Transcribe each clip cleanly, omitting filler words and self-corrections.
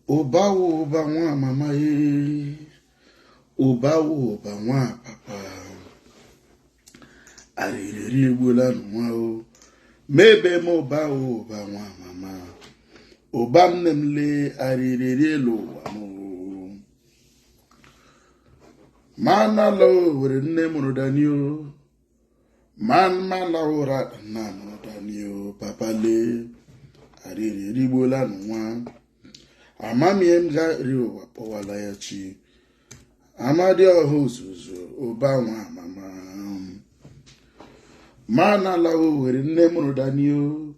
Obawo oba nwa mama ye. Obawo oba nwa papa. Ariri egbola nwa o. Mebe mo obawo oba nwa mama. Oba mnemle ariri elo amo. Mana lo were nne mụrụ Danio. Man la ora na mụrụ Danio. Papa le ariri egbola nwa. Amami emga rio wapowala ya chi. Amadi ohuzuzu oba nwa mama. Mana lao were nne mụrụ Danio.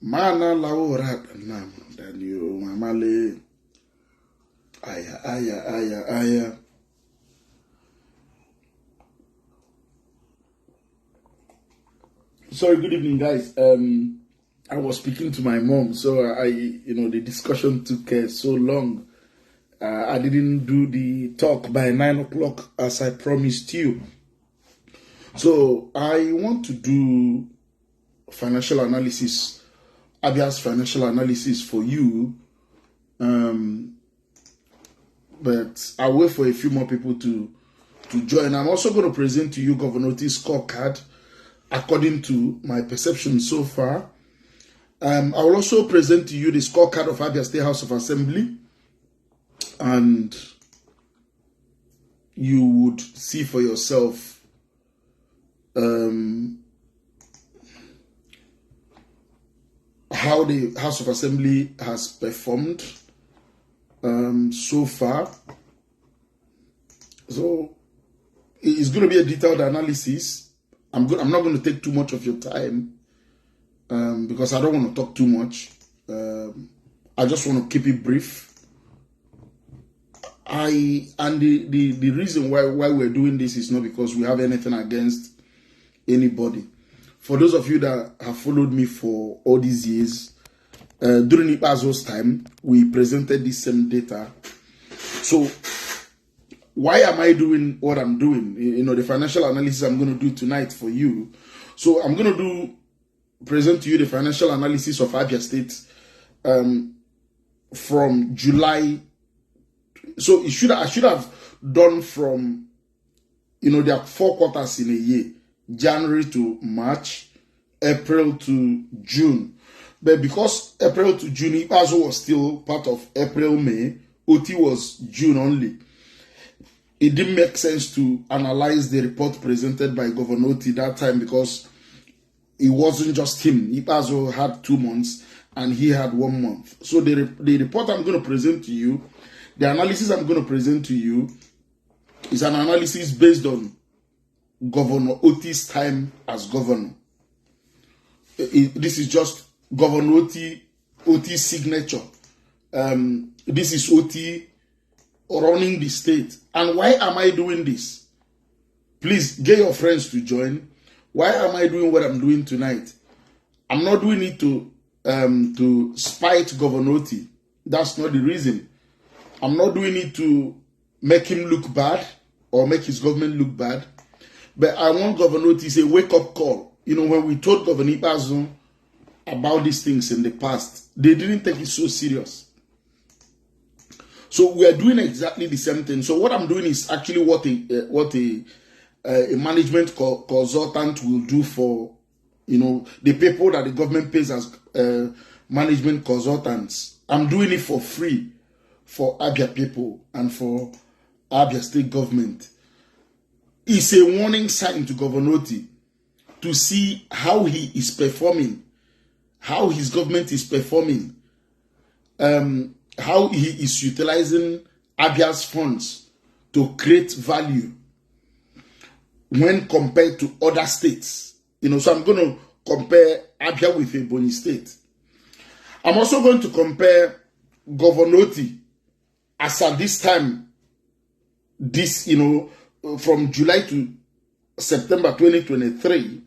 Mana lao rat na mụrụ Danio. Mama le. Aya. Sorry, good evening, guys. I was speaking to my mom, so the discussion took so long. I didn't do the talk by 9 o'clock as I promised you. So I want to do financial analysis, Abia's financial analysis for you. But I'll wait for a few more people to join. I'm also going to present to you Gov.Otti's scorecard according to my perception so far. I will also present to you the scorecard of Abia State House of Assembly, and you would see for yourself how the House of Assembly has performed so far. So it's going to be a detailed analysis. I'm not going to take too much of your time. Because I don't want to talk too much. I just want to keep it brief. The reason why we're doing this is not because we have anything against anybody. For those of you that have followed me for all these years, during Ipazo's time, we presented this same data. So why am I doing what I'm doing? The financial analysis I'm going to do tonight for you. So I'm going to present to you the financial analysis of Abia State from July. So I should have done from, there are 4 quarters in a year: January to March, April to June. But because April to June, Ipazo was still part of April, May, Otti was June only. It didn't make sense to analyze the report presented by Gov.Otti that time, because it wasn't just him. Ipazo had 2 months and he had 1 month. So the report I'm going to present to you, the analysis I'm going to present to you, is an analysis based on Gov.Otti's time as governor. This is just Gov.Otti's signature. This is Otti running the state. And why am I doing this? Please get your friends to join. Why am I doing what I'm doing tonight? I'm not doing it to spite Gov.Otti. That's not the reason. I'm not doing it to make him look bad or make his government look bad. But I want Gov.Otti to a wake-up call. When we told Governor Ipazo about these things in the past, they didn't take it so serious. So we are doing exactly the same thing. So what I'm doing is actually what a management consultant will do for, the people that the government pays as management consultants. I'm doing it for free for Abia people and for Abia State government. It's a warning sign to Gov.Otti to see how he is performing, how his government is performing, how he is utilizing Abia's funds to create value when compared to other states. So I'm going to compare Abia with Ebonyi State. I'm also going to compare Gov.Otti as at this time, from July to September 2023.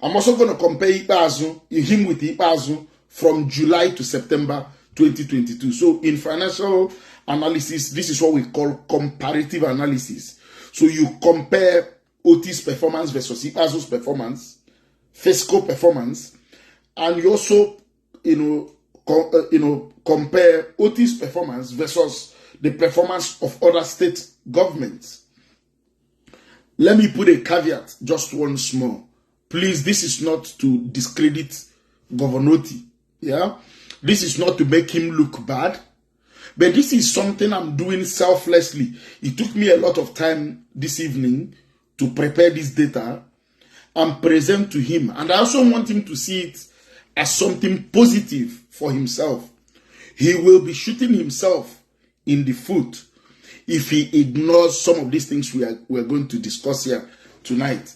I'm also going to compare him with Ipazo from July to September 2022. So in financial analysis, this is what we call comparative analysis. So you compare Otti's performance versus Ipazo's performance, fiscal performance, and you also, compare Otti's performance versus the performance of other state governments. Let me put a caveat, just once more. Please, this is not to discredit Gov.Otti. Yeah, this is not to make him look bad, but this is something I'm doing selflessly. It took me a lot of time this evening to prepare this data and present to him, and I also want him to see it as something positive for himself. He will be shooting himself in the foot if he ignores some of these things we're going to discuss here tonight.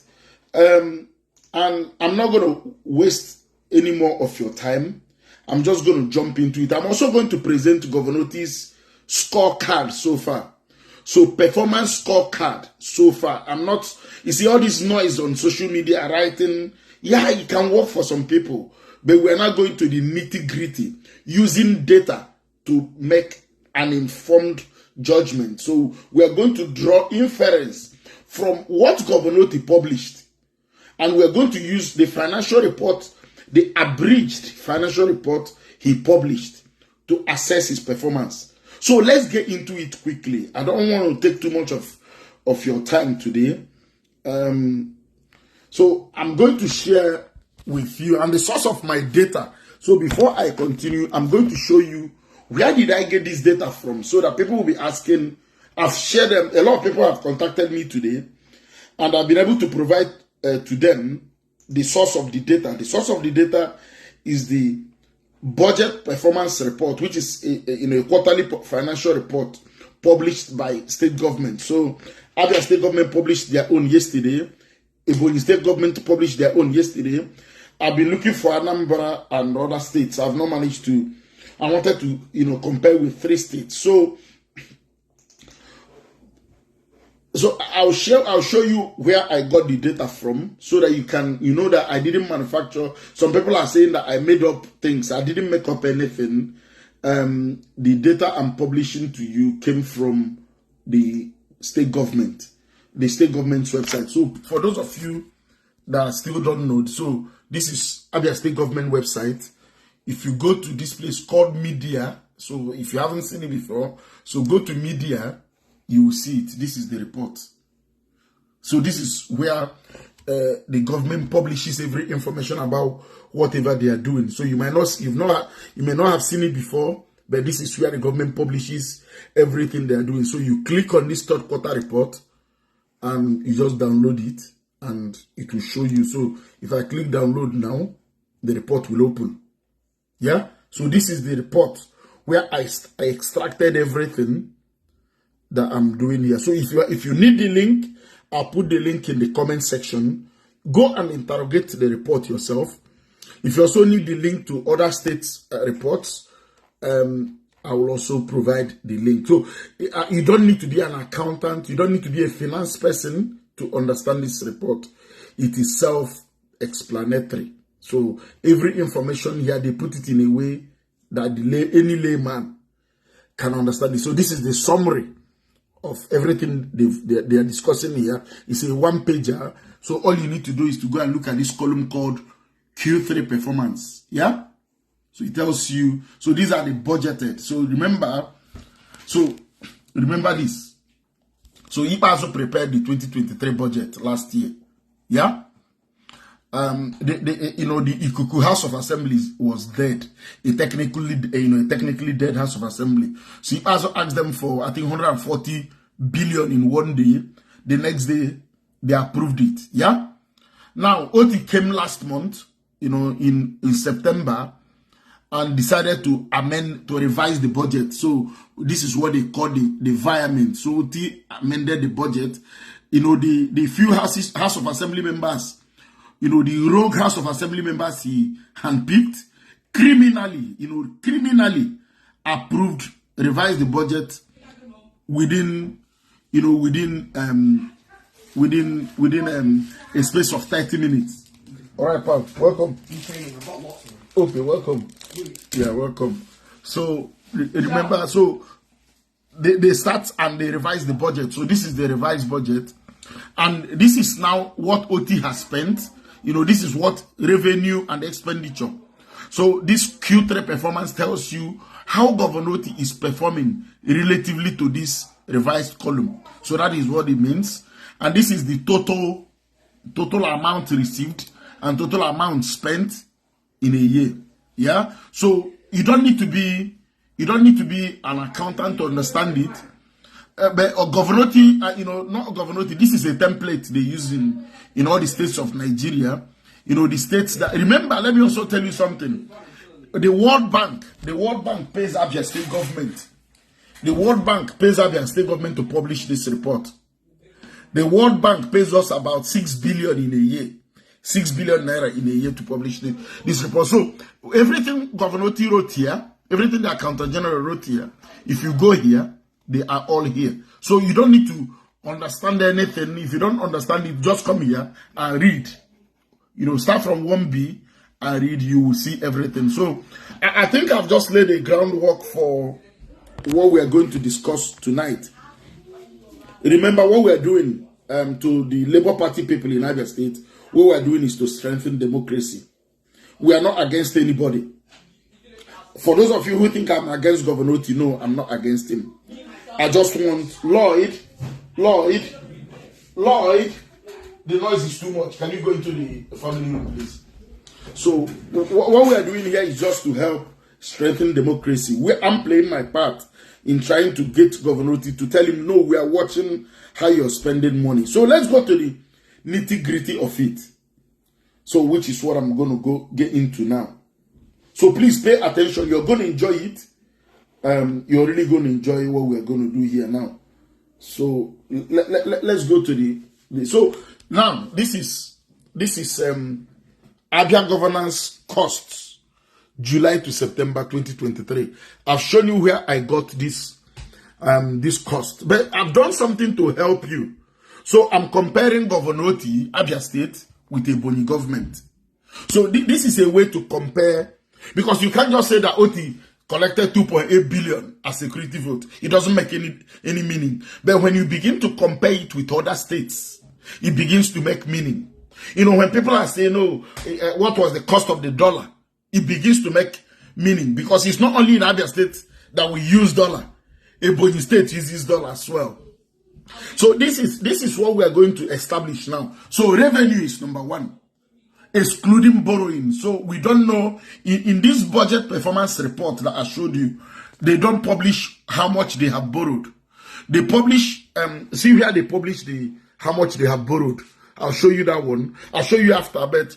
And I'm not going to waste any more of your time. I'm just going to jump into it. I'm also going to present Gov.Otti's scorecard so far. So performance scorecard so far. You see all this noise on social media writing, yeah, it can work for some people, but we're not going to the nitty-gritty, using data to make an informed judgment. So we're going to draw inference from what Gov.Otti published, and we're going to use the financial report, the abridged financial report he published, to assess his performance. So let's get into it quickly. I don't want to take too much of your time today. So I'm going to share with you and the source of my data. So before I continue, I'm going to show you where did I get this data from, so that people will be asking. I've shared them. A lot of people have contacted me today, and I've been able to provide to them the source of the data. The source of the data is the budget performance report, which is a quarterly financial report published by state government. So Abia state government published their own yesterday. Ebonyi state government published their own yesterday. I've been looking for Anambra and other states. I've not managed to. I wanted to, compare with 3 states. So I'll show you where I got the data from, so that you can, that I didn't manufacture. Some people are saying that I made up things. I didn't make up anything. The data I'm publishing to you came from the state government, website. So for those of you that still don't know, so this is Abia State Government website. If you go to this place called media, so if you haven't seen it before, so go to media, you will see it. This is the report. So this is where the government publishes every information about whatever they are doing. So you may not have seen it before, but this is where the government publishes everything they are doing. So you click on this 3rd quarter report and you just download it, and it will show you. So if I click download now, the report will open. Yeah, so this is the report where I extracted everything that I'm doing here. So if you need the link, I'll put the link in the comment section. Go and interrogate the report yourself. If you also need the link to other states' reports, I will also provide the link. So you don't need to be an accountant. You don't need to be a finance person to understand this report. It is self-explanatory. So every information here, they put it in a way that any layman can understand it. So this is the summary of everything they are discussing here. It's a 1-pager. So all you need to do is to go and look at this column called Q3 performance. Yeah? So it tells you, so these are the budgeted. So remember this. So he also prepared the 2023 budget last year. Yeah? The Ikuku House of Assembly was dead. A technically dead House of Assembly. So he also asked them for, I think, 140 billion in one day. The next day, they approved it. Yeah? Now, Otti came last month, in September, and decided to revise the budget. So this is what they call the environment. So Otti amended the budget. The few House of Assembly members, the rogue House of Assembly members he handpicked, criminally approved, revised the budget within a space of 30 minutes. All right, pal, welcome. Okay, welcome. Yeah, welcome. So remember, so they start and they revise the budget. So this is the revised budget, and this is now what Otti has spent. This is what revenue and expenditure. So this Q3 performance tells you how Gov.Otti is performing relatively to this revised column. So that is what it means. And this is the total amount received and total amount spent in a year. Yeah. So you don't need to be an accountant to understand it. But Gov.Otti, not Gov.Otti. This is a template they use in all the states of Nigeria. The states that, remember, let me also tell you something. The World Bank pays Abia State government. The World Bank pays Abia State government to publish this report. The World Bank pays us about 6 billion in a year. 6 billion naira in a year to publish this report. So everything Gov.Otti wrote here, everything the Accountant General wrote here, if you go here, they are all here. So you don't need to understand anything. If you don't understand it, just come here and read. Start from 1B and read, you will see everything. So I think I've just laid a groundwork for what we are going to discuss tonight. Remember what we are doing to the Labour Party people in Abia State, what we are doing is to strengthen democracy. We are not against anybody. For those of you who think I'm against Gov.Otti, no, I'm not against him. I just want Lloyd, the noise is too much. Can you go into the family room, please? So what we are doing here is just to help strengthen democracy. I'm playing my part in trying to get Gov.Otti to tell him, no, we are watching how you're spending money. So let's go to the nitty-gritty of it. So which is what I'm going to get into now. So please pay attention. You're going to enjoy it. You're really going to enjoy what we're going to do here now. So let's go to the so now this is Abia governance costs July to September 2023. I've shown you where I got this cost, but I've done something to help you. So I'm comparing Gov.Otti Abia State with a Boni government. So this is a way to compare, because you can't just say that Otti collected 2.8 billion as security vote. It doesn't make any meaning. But when you begin to compare it with other states, it begins to make meaning. When people are saying, oh, what was the cost of the dollar? It begins to make meaning, because it's not only in Abia State that we use dollar. Ebonyi State uses dollar as well. So this is what we are going to establish now. So revenue is number one, excluding borrowing. So we don't know, in this budget performance report that I showed you, they don't publish how much they have borrowed. They publish, see where they publish how much they have borrowed. I'll show you that one. I'll show you after, but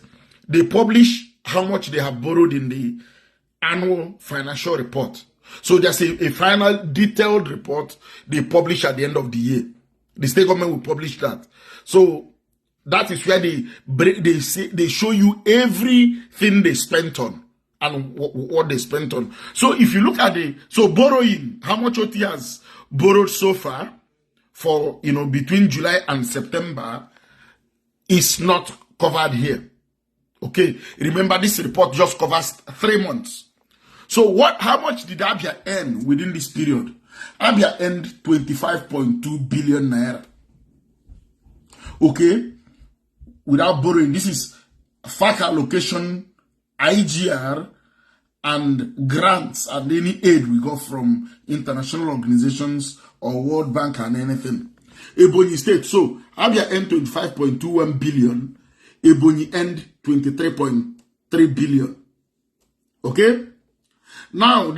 they publish how much they have borrowed in the annual financial report. So there's a final detailed report they publish at the end of the year. The state government will publish that. So that is where they show you everything they spent on and what they spent on. So if you look at borrowing, how much Otti has borrowed so far for between July and September is not covered here. Okay, remember this report just covers 3 months. So how much did Abia earn within this period? Abia earned 25.2 billion naira. Okay, without borrowing. This is FAC allocation, IGR, and grants and any aid we got from international organizations or World Bank and anything. Ebonyi State, so Abia earned 25.21 billion. Ebonyi earned 23.3 billion. Okay? Now,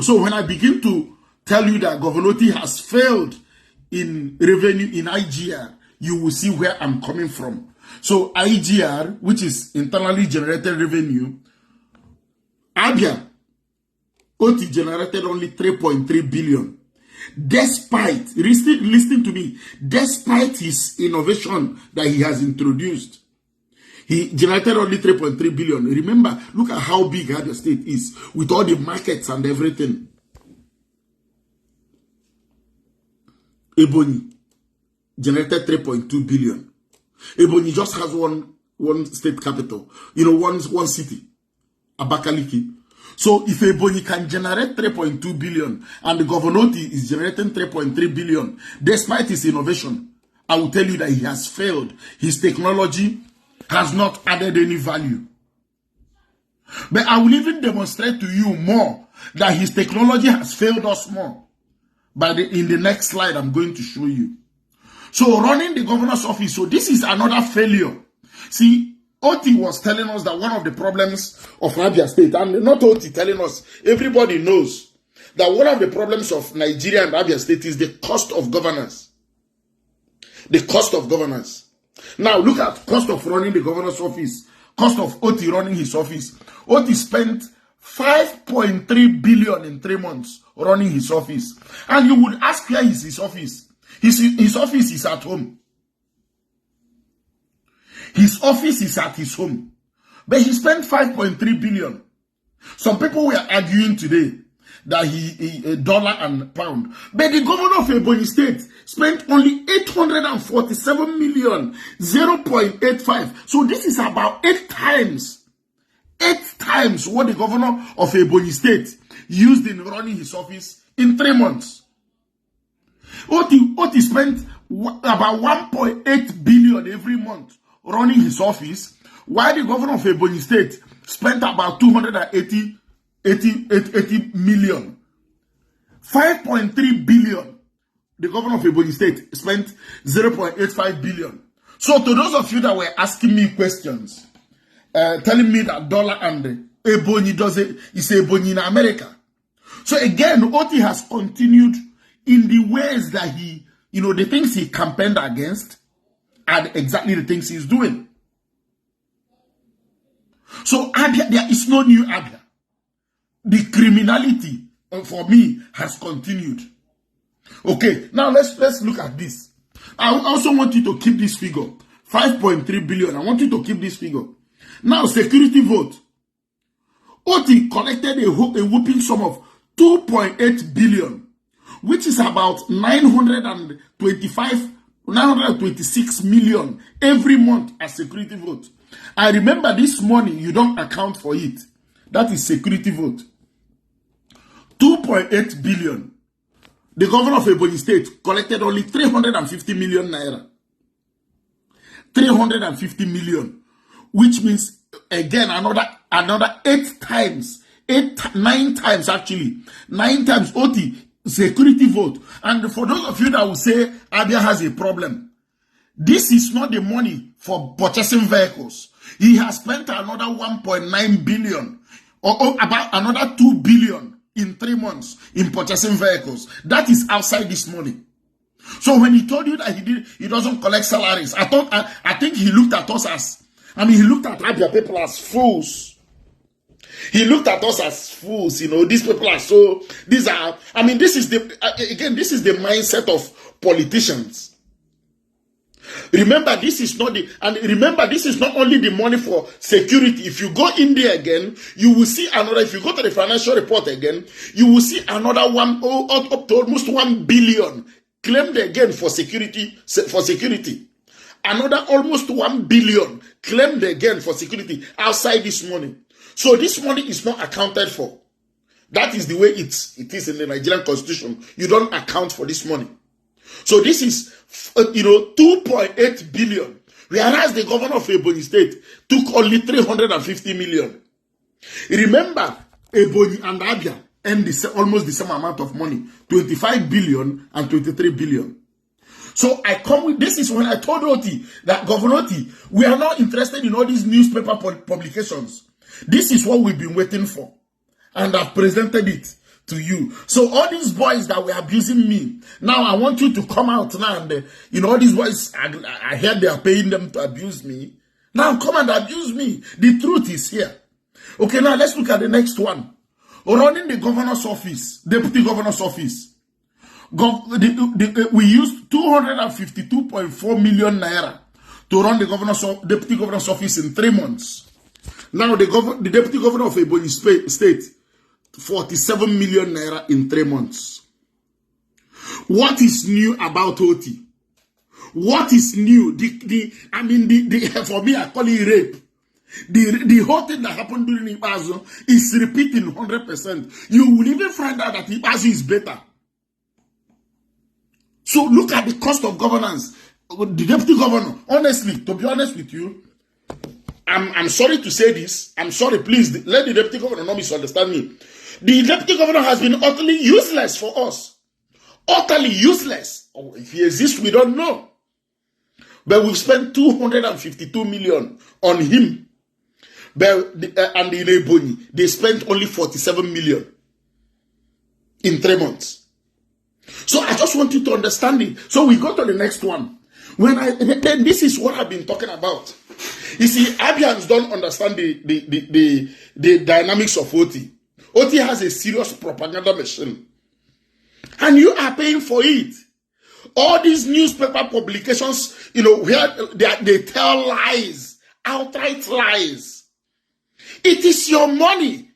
so when I begin to tell you that Gov.Otti has failed in revenue in IGR, you will see where I'm coming from. So IGR, which is internally generated revenue, Abia, Otti generated only 3.3 billion. Despite, listen to me, despite his innovation that he has introduced, he generated only 3.3 billion. Remember, look at how big Abia State is with all the markets and everything. Ebonyi generated 3.2 billion. Ebonyi just has one state capital, one city, Abakaliki. So if Ebonyi can generate 3.2 billion and the Gov.Otti is generating 3.3 billion, despite his innovation, I will tell you that he has failed. His technology has not added any value. But I will even demonstrate to you more that his technology has failed us more. But in the next slide, I'm going to show you. So running the governor's office, so this is another failure. See, Otti was telling us that one of the problems of Abia State, and not Otti telling us, everybody knows that one of the problems of Nigeria and Abia State is the cost of governance. The cost of governance. Now look at cost of running the governor's office, cost of Otti running his office. Otti spent 5.3 billion in 3 months running his office. And you would ask, where is his office? His office is at home. His office is at his home. But he spent 5.3 billion. Some people were arguing today that he dollar and pound. But the governor of Ebonyi State spent only 847 million, 0.85. So this is about 8 times what the governor of Ebonyi State used in running his office in 3 months. Otti spent about 1.8 billion every month running his office, while the governor of Ebonyi State spent about 280 million. 5.3 billion. The governor of Ebonyi State spent 0.85 billion. So to those of you that were asking me questions, telling me that dollar and Ebonyi is Ebonyi in America. So again, Otti has continued in the ways that he, the things he campaigned against are exactly the things he's doing. So Abia, there is no new Abia. The criminality, for me, has continued. Okay, now let's look at this. I also want you to keep this figure. 5.3 billion. I want you to keep this figure. Now, security vote. Otti collected a whooping sum of 2.8 billion. Which is about 926 million every month as security vote. I remember this money, you don't account for it. That is security vote. 2.8 billion. The governor of Ebonyi State collected only 350 million naira. 350 million. Which means, again, another 9 times actually. 9 times Otti security vote. And for those of you that will say Abia has a problem, this is not the money for purchasing vehicles. He has spent another 1.9 billion or about another 2 billion in 3 months in purchasing vehicles. That is outside this money. So when he told you that he doesn't collect salaries, I think he looked at us as, he looked at Abia people as fools. He looked at us as fools, these people are so, this is the mindset of politicians. Remember, this is not only the money for security. If you go in there again, you will see another, if you go to the financial report again, you will see another up to almost 1 billion claimed again for security. Another almost 1 billion claimed again for security outside this money. So this money is not accounted for. That is the way it is in the Nigerian constitution. You don't account for this money. So this is, 2.8 billion. Whereas the governor of Ebonyi State took only 350 million. Remember, Ebonyi and Abia earned almost the same amount of money. 25 billion and 23 billion. So this is when I told Otti that, Governor Otti, we are not interested in all these newspaper publications. This is what we've been waiting for. And I've presented it to you. So all these boys that were abusing me, now I want you to come out now and, all these boys, I heard they are paying them to abuse me. Now come and abuse me. The truth is here. Okay, now let's look at the next one. Running the governor's office, deputy governor's office. We used 252.4 million naira to run the deputy governor's office in 3 months. Now the deputy governor of Ebonyi State, 47 million naira in 3 months. What is new about Otti? What is new? For me, I call it rape. The whole thing that happened during Ibazu is repeating 100%. You will even find out that Ibazu is better. So look at the cost of governance. The deputy governor, honestly, to be honest with you, I'm sorry to say this. I'm sorry, please let the deputy governor not misunderstand me. The deputy governor has been utterly useless for us. Utterly useless. If he exists, we don't know. But we've spent 252 million on him. But and in Ebonyi, they spent only 47 million in 3 months. So I just want you to understand it. So we go to the next one. Then this is what I've been talking about. You see, Abians don't understand the dynamics of Otti. Otti has a serious propaganda machine. And you are paying for it. All these newspaper publications, where they tell lies, outright lies. It is your money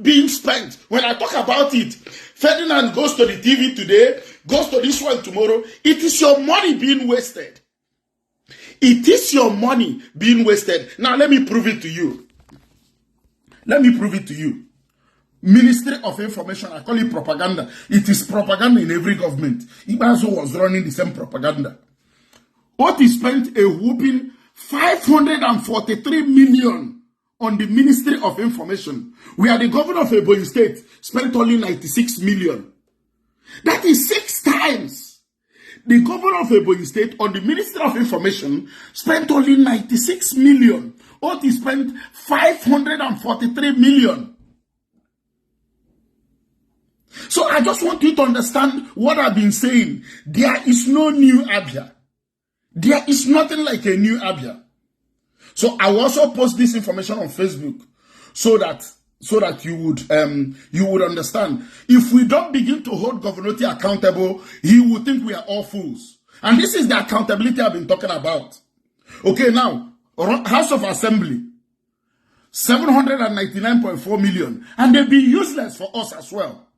being spent. When I talk about it, Ferdinand goes to the TV today, goes to this one tomorrow. It is your money being wasted. It is your money being wasted. Now, let me prove it to you. Let me prove it to you. Ministry of Information, I call it propaganda. It is propaganda in every government. Ibazo was running the same propaganda. Otti spent a whooping 543 million on the Ministry of Information, where the governor of Ebonyi State spent only 96 million. That is 6 times. The governor of Ebonyi State on the Ministry of Information spent only 96 million. Otti spent 543 million. So I just want you to understand what I've been saying. There is no new Abia. There is nothing like a new Abia. So I will also post this information on Facebook so that you would understand. If we don't begin to hold Gov.Otti accountable, he will think we are all fools. And this is the accountability I've been talking about. Okay, now, House of Assembly, 799.4 million. And they've been useless for us as well.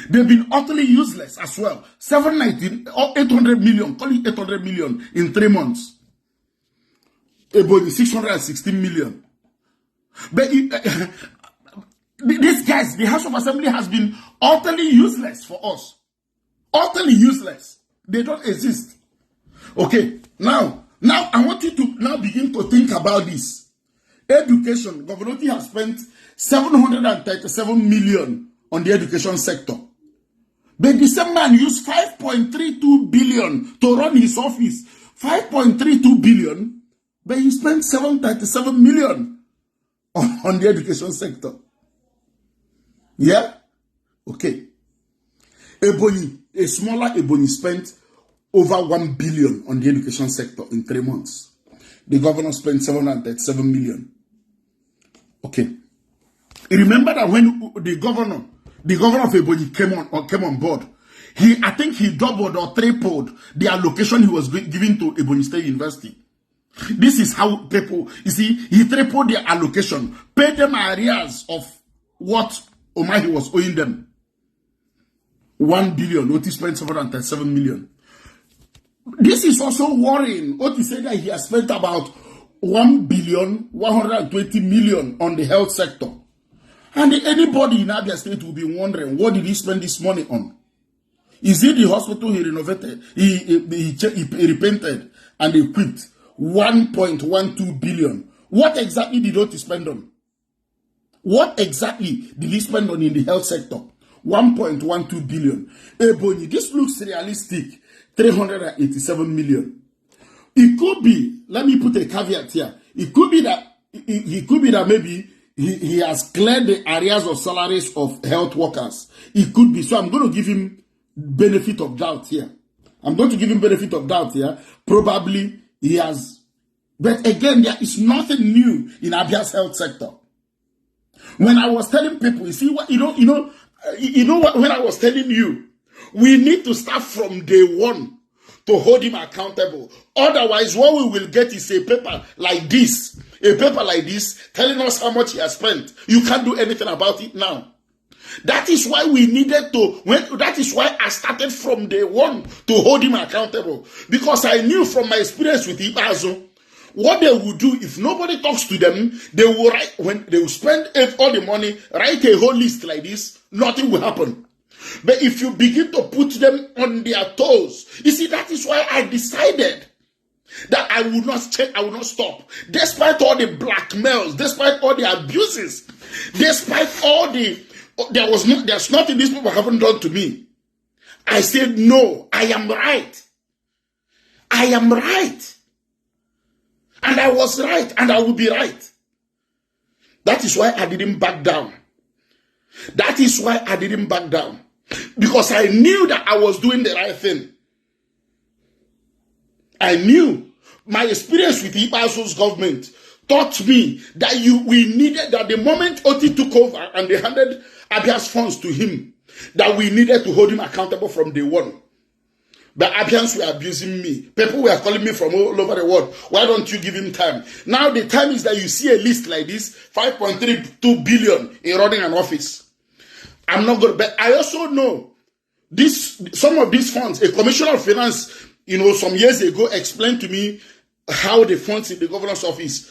They've been utterly useless as well. 800 million, call it 800 million in 3 months. About 616 million. But these guys, the House of Assembly has been utterly useless for us. Utterly useless. They don't exist. Okay, now I want you to now begin to think about this. Education, Gov.Otti has spent 737 million on the education sector. But the same man used 5.32 billion to run his office. 5.32 billion, but he spent 737 million on the education sector. Yeah? Okay. Ebonyi, a smaller Ebonyi spent over 1 billion on the education sector in 3 months. The governor spent 737 million. Okay. Remember that when the governor of Ebonyi came on board, I think he doubled or tripled the allocation he was giving to Ebonyi State University. This is how people, you see, he tripled their allocation, paid them arrears of what Omahi was owing them. 1 billion, Otti spent 737 million. This is also worrying. Otti said that he has spent about 1 billion, 120 million on the health sector. And anybody in Abia State will be wondering, what did he spend this money on? Is it the hospital he renovated, he repainted and equipped? 1.12 billion. What exactly did Otti spend on? What exactly did he spend on in the health sector? 1.12 billion. Ebonyi, this looks realistic. 387 million. It could be, let me put a caveat here. It could be that maybe he has cleared the areas of salaries of health workers. It could be. So I'm going to give him benefit of doubt here. Probably he has. But again, there is nothing new in Abia's health sector. When I was telling people, you see what, when I was telling you, we need to start from day one to hold him accountable. Otherwise, what we will get is a paper like this telling us how much he has spent. You can't do anything about it now. That is why we needed to, that is why I started from day one to hold him accountable. Because I knew from my experience with Ibazo, what they would do if nobody talks to them, they will write, when they will spend all the money, write a whole list like this, nothing will happen. But if you begin to put them on their toes, you see, that is why I decided that I will not check, I will not stop. Despite all the blackmails, despite all the abuses, despite all the, there's nothing these people haven't done to me. I said, no, I am right. I am right. And I was right, and I will be right. That is why I didn't back down. That is why I didn't back down. Because I knew that I was doing the right thing. I knew. My experience with Ibaso's government taught me that we needed, that the moment Otti took over and they handed Abia's funds to him, that we needed to hold him accountable from day one. But Abians were abusing me. People were calling me from all over the world. Why don't you give him time? Now the time is that you see a list like this, 5.32 billion in running an office. I'm not good, but I also know this. Some of these funds, a commissioner of finance, some years ago explained to me how the funds in the governor's office,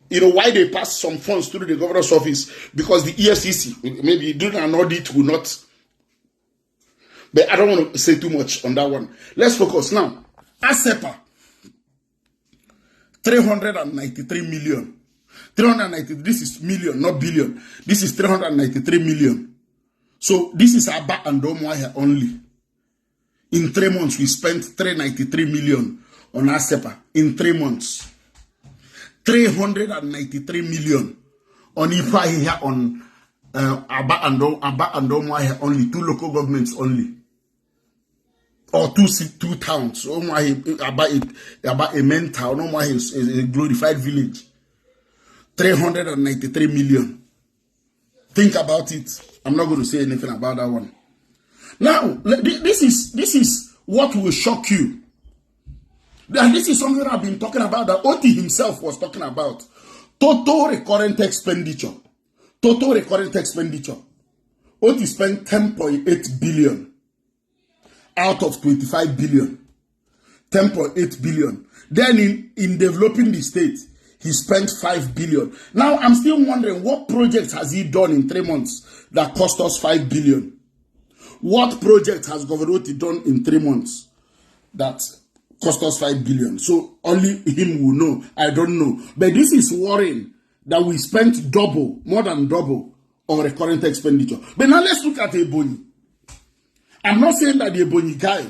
why they pass some funds through the governor's office, because the EFCC, maybe doing an audit will not. But I don't want to say too much on that one. Let's focus now. ASEPA, 393 million. 390, this is million, not billion. This is 393 million. So this is Aba and Omwahe only. In 3 months, we spent 393 million on ASEPA. In 3 months. 393 million on Ipahiya, on Aba and Omwahe only. 2 local governments only. Or 2 towns. Aba a main town. Omwahe is a glorified village. 393 million. Think about it. I'm not going to say anything about that one. Now, this is what will shock you. And this is something I've been talking about, that Otti himself was talking about. Total recurrent expenditure. Total recurrent expenditure. Otti spent 10.8 billion out of 25 billion. 10.8 billion. Then in developing the state, he spent 5 billion. Now, I'm still wondering, what projects has he done in 3 months that cost us 5 billion? What project has Gov.Otti done in 3 months that cost us 5 billion? So only him will know. I don't know. But this is worrying, that we spent double, more than double, on recurrent expenditure. But now let's look at Ebonyi. I'm not saying that the Ebonyi guy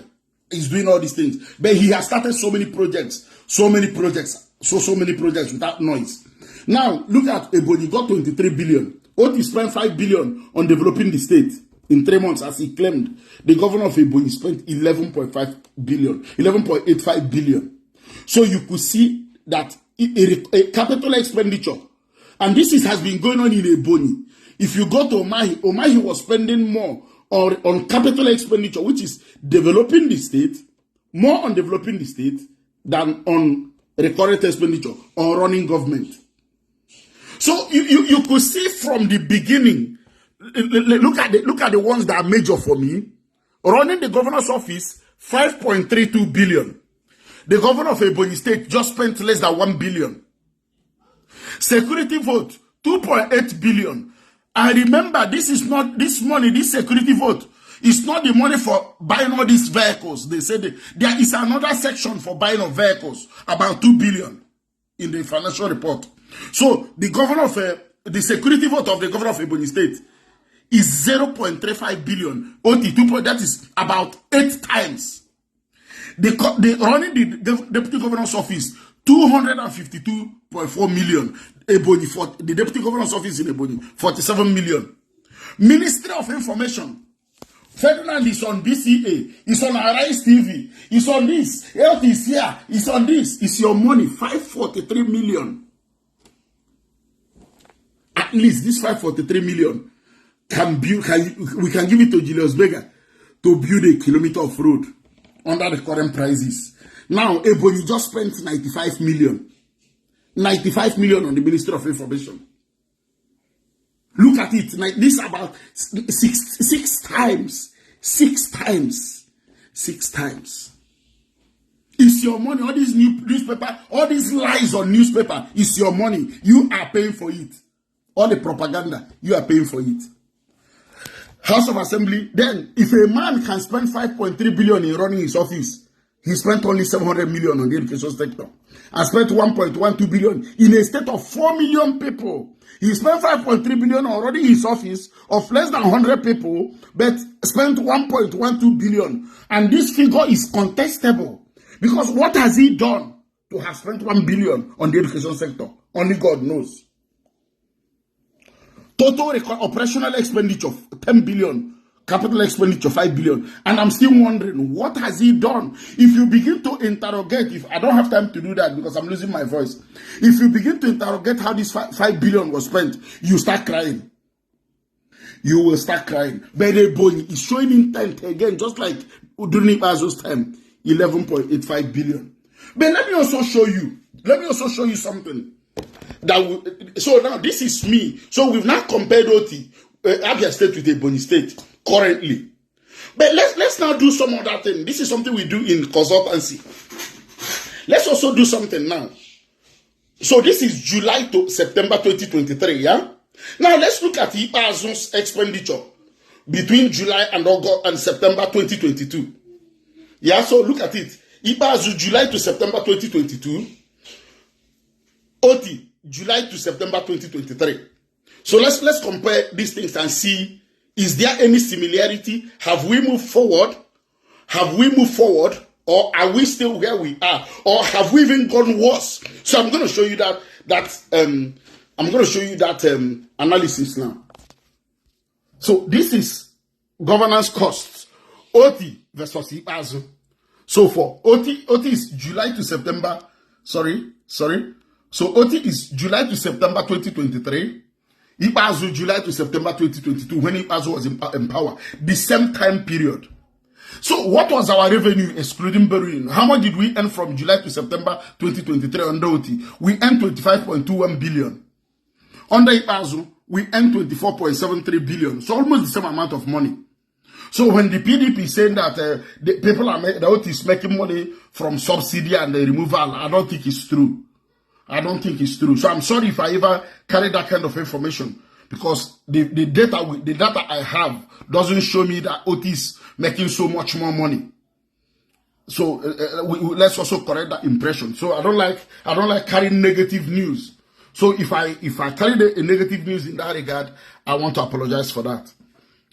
is doing all these things, but he has started so many projects without noise. Now, look at Ebonyi, got 23 billion. Otti spent 5 billion on developing the state in 3 months, as he claimed. The governor of Ebonyi spent 11.5 billion, 11.85 billion. So you could see that a capital expenditure, and this has been going on in Ebonyi. If you go to Omahi was spending more on capital expenditure, which is developing the state, more on developing the state than on recurrent expenditure or running government. So you could see from the beginning. Look at the ones that are major for me. Running the governor's office, 5.32 billion. The governor of Ebonyi State just spent less than 1 billion. Security vote, 2.8 billion. And remember, this security vote is not the money for buying all these vehicles. They said there is another section for buying of vehicles, about 2 billion in the financial report. So the governor of the security vote of the governor of Ebonyi State is 0.35 billion. Otti, that is about 8 times. The running the deputy governor's office, 252.4 million. Ebonyi, for the deputy governor's office in Ebonyi, 47 million. Ministry of Information, Ferdinand is on BCA, is on Arise TV, is on this, health is here, is on this. It's your money, 543 million. At least this 543 million we can give it to Julius Berger to build a kilometer of road under the current prices. Now, Ebonyi just spent 95 million. 95 million on the Ministry of Information. Look at it. Like this, about six times. 6 times. 6 times. It's your money. All these newspaper, all these lies on newspaper, it's your money. You are paying for it. All the propaganda, you are paying for it. House of Assembly, then if a man can spend 5.3 billion in running his office, He spent only 700 million on the education sector and spent 1.12 billion in a state of 4 million people. He spent 5.3 billion already in his office of less than 100 people, but spent 1.12 billion. And this figure is contestable because what has he done to have spent 1 billion on the education sector? Only God knows. Total operational expenditure 10 billion. Capital expenditure 5 billion. And I'm still wondering, what has he done? If you begin to interrogate, if I don't have time to do that because I'm losing my voice. If you begin to interrogate how this 5 billion was spent, you start crying. You will start crying. Bede Boni is showing intent again, just like during Azo's time, 11.85 billion. But let me also show you something. So now this is me. So we've now compared Otti, Abia State with Ebonyi State. Currently. But let's now do some other thing. This is something we do in consultancy. Let's also do something now. So this is July to September 2023, yeah? Now let's look at Ipazo's expenditure between July and August and September 2022. Yeah, so look at it. Ipazo July to September 2022. Otti July to September 2023. So let's compare these things and see, is there any similarity? Have we moved forward? Or are we still where we are? Or have we even gone worse? So I'm going to show you that analysis now. So this is governance costs. Otti versus Ipazo. So for Otti is July to September. Sorry. So Otti is July to September 2023. Ipazo July to September 2022 when Ipazo was in power. The same time period. So what was our revenue excluding borrowing? How much did we earn from July to September 2023 under Otti? We earned 25.21 billion. Under Ipazo, we earned 24.73 billion. So almost the same amount of money. So when the PDP is saying that the people are the Otti is making money from subsidy and the removal, I don't think it's true. So I'm sorry if I ever carry that kind of information because the data I have doesn't show me that Otti is making so much more money. So let's also correct that impression. So I don't like carrying negative news. So if I carry the negative news in that regard, I want to apologize for that.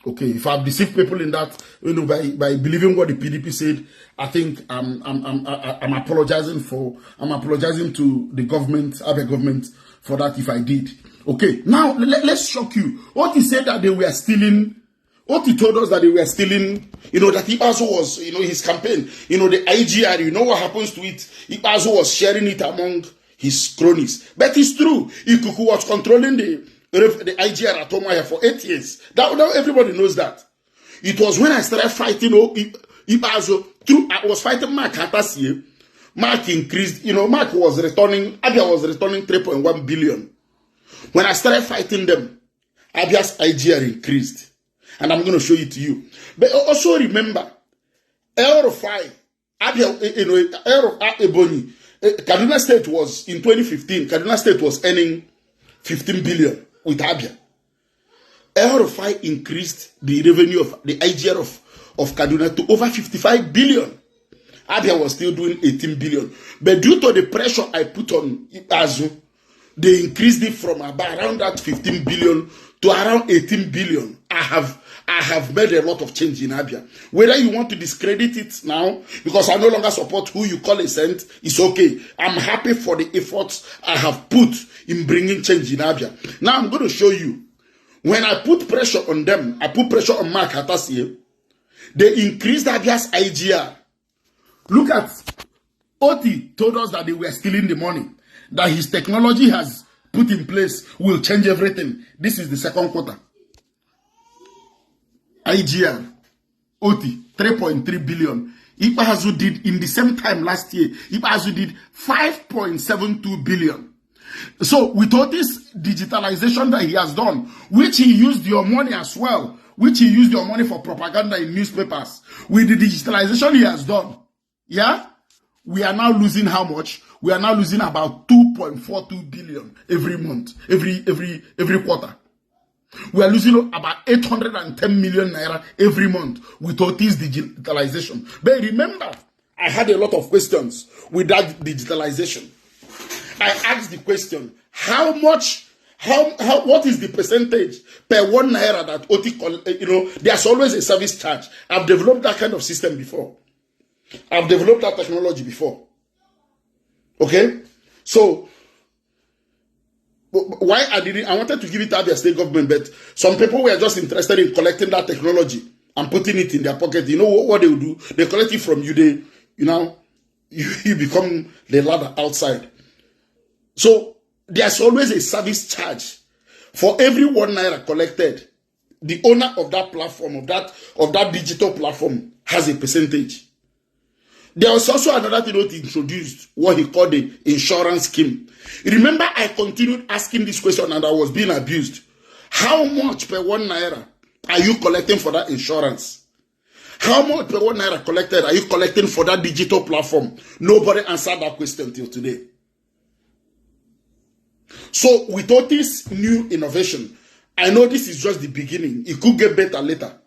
Okay, if I've deceived people in that, by believing what the PDP said, I think I'm apologizing to the government, Abia government, for that if I did. Okay, now let's shock you. Otti said that they were stealing. Otti told us that they were stealing. That Ipazo was, his campaign. The IGR. What happens to it? Ipazo was sharing it among his cronies. But it's true. Ikuku was controlling the IGR at Omaya for 8 years. Now everybody knows that. It was when I started fighting Ipazo. I was fighting Mark Hatasie. Mark increased. Mark was returning. Abia was returning 3.1 billion. When I started fighting them, Abia's IGR increased. And I'm going to show it to you. But also remember, El-Rufai, Abia, Ebonyi, Kaduna State was, in 2015, Kaduna State was earning 15 billion with Abia. El-Rufai increased the revenue of the IGR of Kaduna to over 55 billion. Abia was still doing 18 billion. But due to the pressure I put on Ipazo, they increased it from about around that 15 billion to around 18 billion. I have made a lot of change in Abia. Whether you want to discredit it now, because I no longer support who you call a saint, it's okay. I'm happy for the efforts I have put in bringing change in Abia. Now I'm going to show you. When I put pressure on them, I put pressure on Mark Hatasie, they increased Abia's IGR. Look at, Otti told us that they were stealing the money, that his technology has put in place will change everything. This is the second quarter. IGR, Otti, 3.3 billion. Ipazo did, in the same time last year, Ipazo did 5.72 billion. So with all this digitalization that he has done, which he used your money as well, which he used your money for propaganda in newspapers, with the digitalization he has done, yeah, we are now losing how much? We are now losing about 2.42 billion every month, every quarter. We are losing about 810 million naira every month with all this digitalization. But remember, I had a lot of questions with that digitalization. I asked the question, what is the percentage per 1 naira that Otti, there's always a service charge. I've developed that kind of system before. I've developed that technology before. Okay? So, why I wanted to give it to the state government, but some people were just interested in collecting that technology and putting it in their pocket. You know what they will do? They collect it from you. You become the ladder outside. So there's always a service charge for every 1 naira collected. The owner of that platform, of that digital platform, has a percentage. There was also another thing that he introduced, what he called the insurance scheme. Remember, I continued asking this question and I was being abused. How much per 1 naira are you collecting for that insurance? How much per 1 naira collected are you collecting for that digital platform? Nobody answered that question till today. So with all this new innovation, I know this is just the beginning. It could get better later.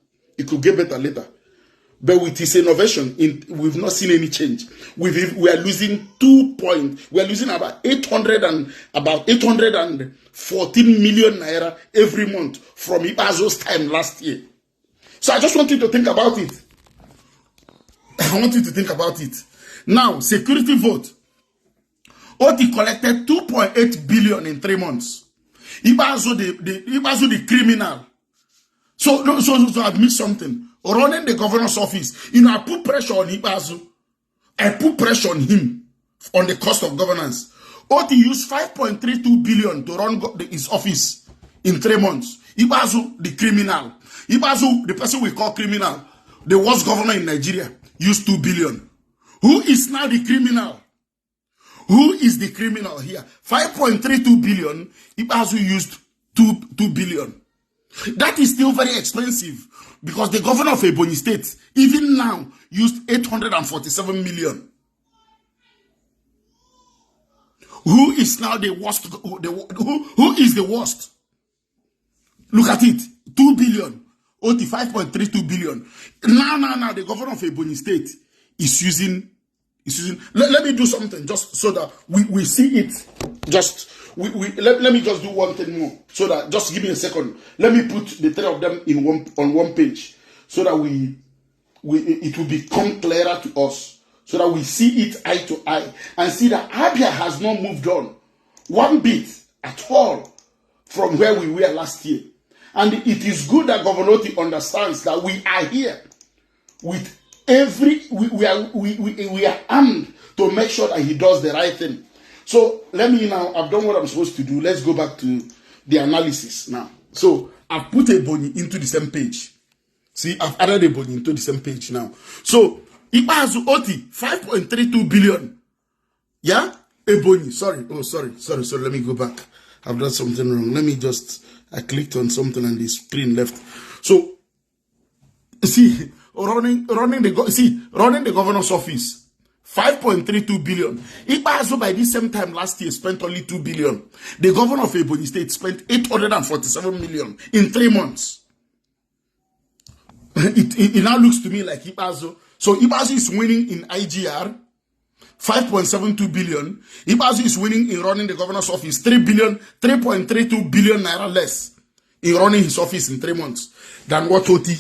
But with this innovation, we've not seen any change. We are losing we are losing about 814 million naira every month from Ibazo's time last year. So I just want you to think about it. Now, security vote. Otti collected 2.8 billion in 3 months. Ibazo the criminal. So admit something. Running the governor's office, I put pressure on Ibazo. I put pressure on him on the cost of governance. Otti used 5.32 billion to run his office in 3 months. Ibazo, the criminal. Ibazo, the person we call criminal, the worst governor in Nigeria, used 2 billion. Who is now the criminal? Who is the criminal here? 5.32 billion, Ibazo used 2 billion. That is still very expensive because the governor of Ebonyi State, even now, used 847 million. Who is now the worst? Who is the worst? Look at it, 2 billion. Otti 5.32 billion. Now, the governor of Ebonyi State is using. Let me do something just so that we see it. Let me just do one thing more so that just give me a second. Let me put the 3 of them on one page so that it will become clearer to us, so that we see it eye to eye and see that Abia has not moved on one bit at all from where we were last year. And it is good that Gov.Otti understands that we are here with we are armed to make sure that he does the right thing. So let me now, I've done what I'm supposed to do. Let's go back to the analysis now. So I've put Ebonyi into the same page. See, I've added Ebonyi into the same page now. So Ibazo Otti 5.32 billion. Yeah? Ebonyi, sorry. Let me go back. I've done something wrong. I clicked on something and the screen left. So see, running the governor's office, 5.32 billion. Ibazo by this same time last year spent only 2 billion. The governor of Ebonyi State spent 847 million in 3 months. It now looks to me like Ibazo. So Ibazo is winning in IGR, 5.72 billion. Ibazo is winning in running the governor's office, 3.32 billion naira less in running his office in 3 months than what Otti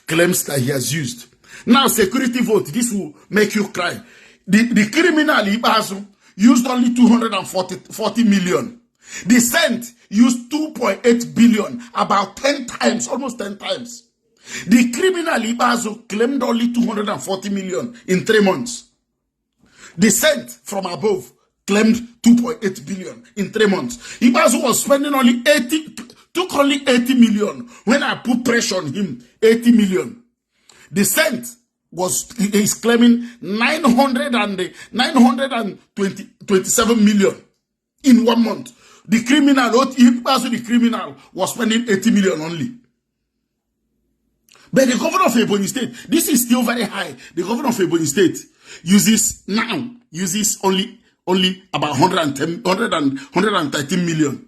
claims that he has used. Now, security vote, this will make you cry. The criminal Ibazo used only 240 million. The Saint used 2.8 billion, about 10 times, almost 10 times. The criminal Ibazo claimed only 240 million in 3 months. The Saint from above claimed 2.8 billion in 3 months. Ibazo was spending only 80 million when I put pressure on him, 80 million. The Saint is claiming 927 million in 1 month. The criminal, Ibazo the criminal, was spending 80 million only. But the governor of Ebonyi State, this is still very high. The governor of Ebonyi State uses only about 113 million.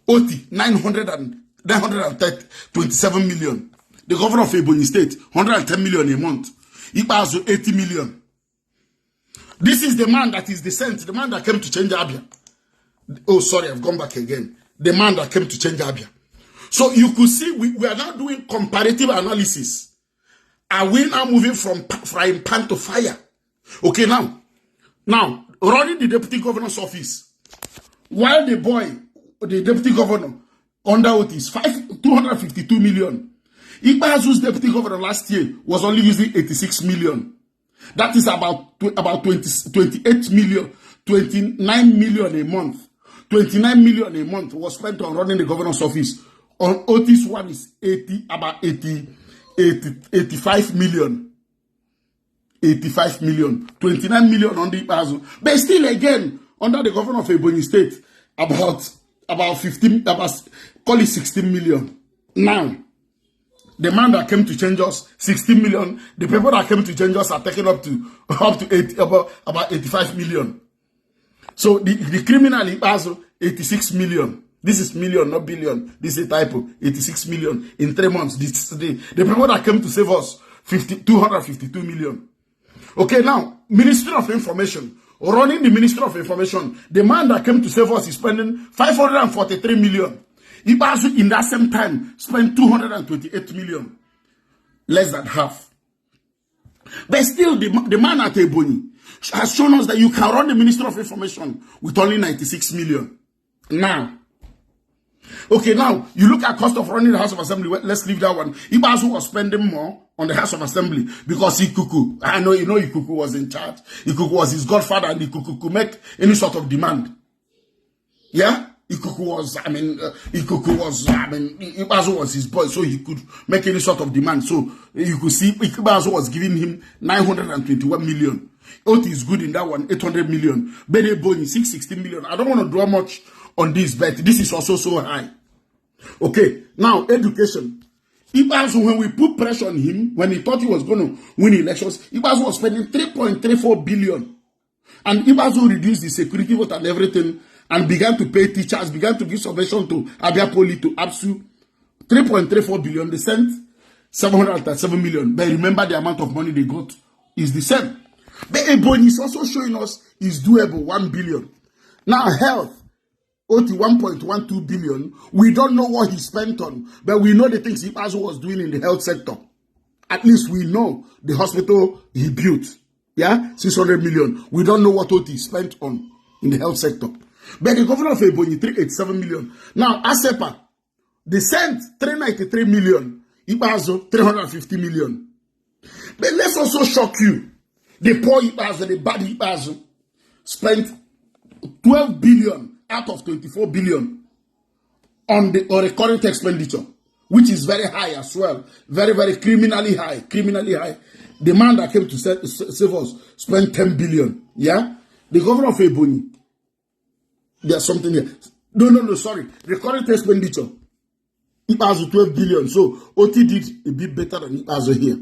Otti 927 million. The governor of Ebonyi State 110 million a month. Ibazu 80 million. This is the man that is the saint, the man that came to change Abia. Oh, sorry, I've gone back again. The man that came to change Abia. So you could see we are now doing comparative analysis. Are we now moving from frying pan to fire? Okay, now, running the deputy governor's office, while the deputy governor under Otti is 252 million. Ibazu's deputy governor last year was only using 86 million. That is about 28 million, 29 million a month. 29 million a month was spent on running the governor's office. On Otti's one is 85 million. 85 million. 29 million on the Ibazu. But still again, under the governor of Ebonyi State, about 15, call it 16 million. Now, the man that came to change us, 16 million. The people that came to change us are taken up to about 85 million. So the criminal Ibazu, 86 million. This is million, not billion. This is a typo. 86 million in 3 months. The people that came to save us, 252 million. Okay, now, Ministry of Information. Running the Ministry of Information, the man that came to save us is spending 543 million. Ibazu in that same time spent 228 million. Less than half. But still, the man at Ebonyi has shown us that you can run the Ministry of Information with only 96 million. Now, okay, now, you look at cost of running the House of Assembly. Let's leave that one. Ibazu was spending more on the House of Assembly because Ikuku, I know you know Ikuku was in charge. Ikuku was his godfather and Ikuku could make any sort of demand. Yeah? Ikuku was, Ibazu was his boy, so he could make any sort of demand. So you could see Ibazu was giving him 921 million. Otti is good in that one, 800 million. Bene Boni, 660 million. I don't want to draw much on this, but this is also so high. Okay, now education. Ibazu, when we put pressure on him, when he thought he was going to win elections, Ibazu was spending 3.34 billion. And Ibazu reduced the security vote and everything and began to pay teachers, began to give subvention to Abia Poli, to APSU. 3.34 billion. They sent 737 million. But remember the amount of money they got is the same. But Ebonyi is also showing us is doable, 1 billion. Now health. Otti 1.12 billion. We don't know what he spent on, but we know the things Ibazu was doing in the health sector. At least we know the hospital he built. Yeah, 600 million. We don't know what Otti spent on in the health sector. But the governor of Ebonyi, 387 million. Now, ASEPA, they sent 393 million. Ibazu, 350 million. But let's also shock you. The poor Ibazu, the bad Ibazu, spent 12 billion out of 24 billion on the current expenditure, which is very high as well. Very, very criminally high. Criminally high. The man that came to save us spent 10 billion. Yeah? The governor of Ebonyi, there's something here. No, sorry. The current expenditure, Ibazu 12 billion. So, Otti did a bit better than Ibazu here.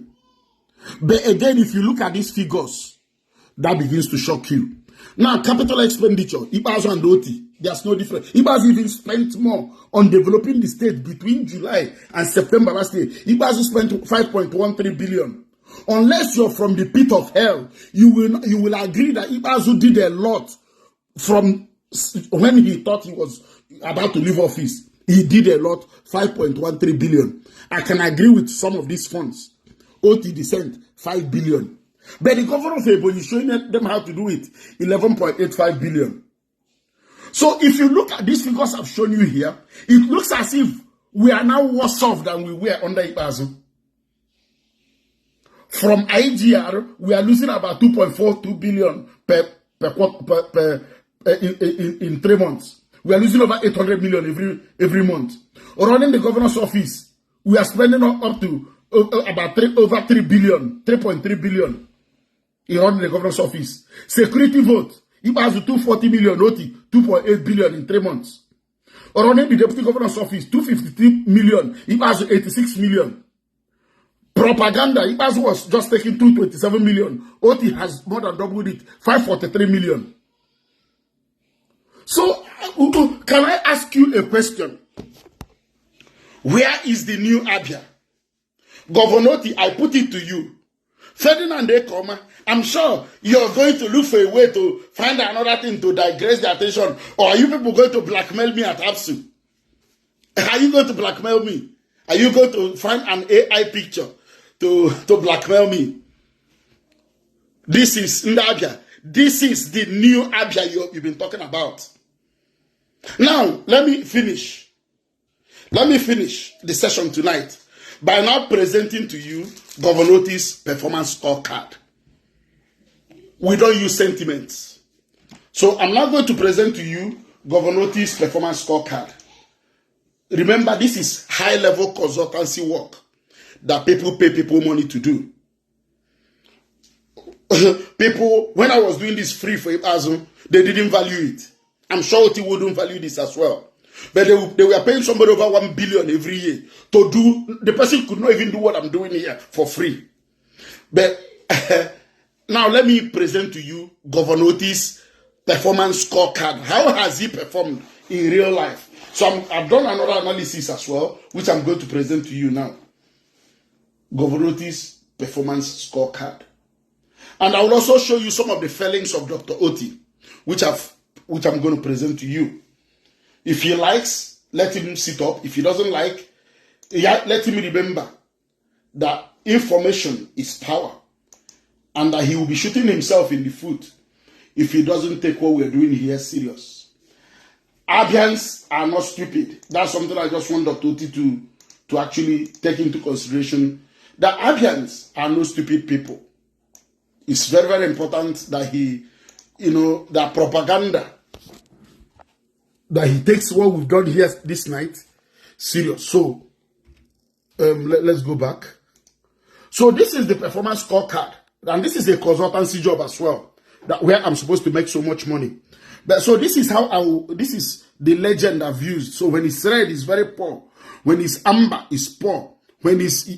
But again, if you look at these figures, that begins to shock you. Now, capital expenditure, Ibazu and Otti, there's no difference. Ibazu even spent more on developing the state between July and September last year. Ibazu spent 5.13 billion. Unless you're from the pit of hell, you will agree that Ibazu did a lot from when he thought he was about to leave office. He did a lot, 5.13 billion. I can agree with some of these funds. Otti descent, 5 billion. But the governor of Ebonyi is showing them how to do it, 11.85 billion. So if you look at these figures I've shown you here, it looks as if we are now worse off than we were under Ibazu. From IGR, we are losing about 2.42 billion in 3 months. We are losing over 800 million every month. Running the governor's office, we are spending up to over 3 billion, 3.3 billion in running the governor's office. Security vote, Ibazu 240 million, Otti 2.8 billion in 3 months. Running the deputy governor's office, 253 million, Ibazu 86 million. Propaganda, Ibazu was just taking 227 million. Otti has more than doubled it, 543 million. So, can I ask you a question? Where is the new Abia? Gov.Otti, I put it to you. Ferdinand Ekoma, I'm sure you're going to look for a way to find another thing to digress the attention. Or are you people going to blackmail me at APSU? Are you going to blackmail me? Are you going to find an AI picture to blackmail me? This is Ndabia. This is the new Abia you've been talking about. Now, let me finish. Let me finish the session tonight by now presenting to you Gov.Otti's performance scorecard. We don't use sentiments. So I'm not going to present to you Gov.Otti's performance scorecard. Remember, this is high-level consultancy work that people pay people money to do. People, when I was doing this free for Ibazu, they didn't value it. I'm sure Otti wouldn't value this as well. But they were paying somebody over 1 billion every year to do, the person could not even do what I'm doing here for free. But now let me present to you Gov.Otti's performance scorecard. How has he performed in real life? So I've done another analysis as well, which I'm going to present to you now. Gov.Otti's performance scorecard. And I will also show you some of the failings of Dr. Otti, which I'm going to present to you. If he likes, let him sit up. If he doesn't like, let him remember that information is power and that he will be shooting himself in the foot if he doesn't take what we're doing here serious. Abians are not stupid. That's something I just want Dr. Otti to actually take into consideration. That Abians are no stupid people. It's very, very important that he, that propaganda, that he takes what we've done here this night serious. So, let's go back. So this is the performance scorecard. And this is a consultancy job as well, where I'm supposed to make so much money. But so this is how this is the legend I've used. So when it's red, it's very poor. When it's amber, it's poor. When it's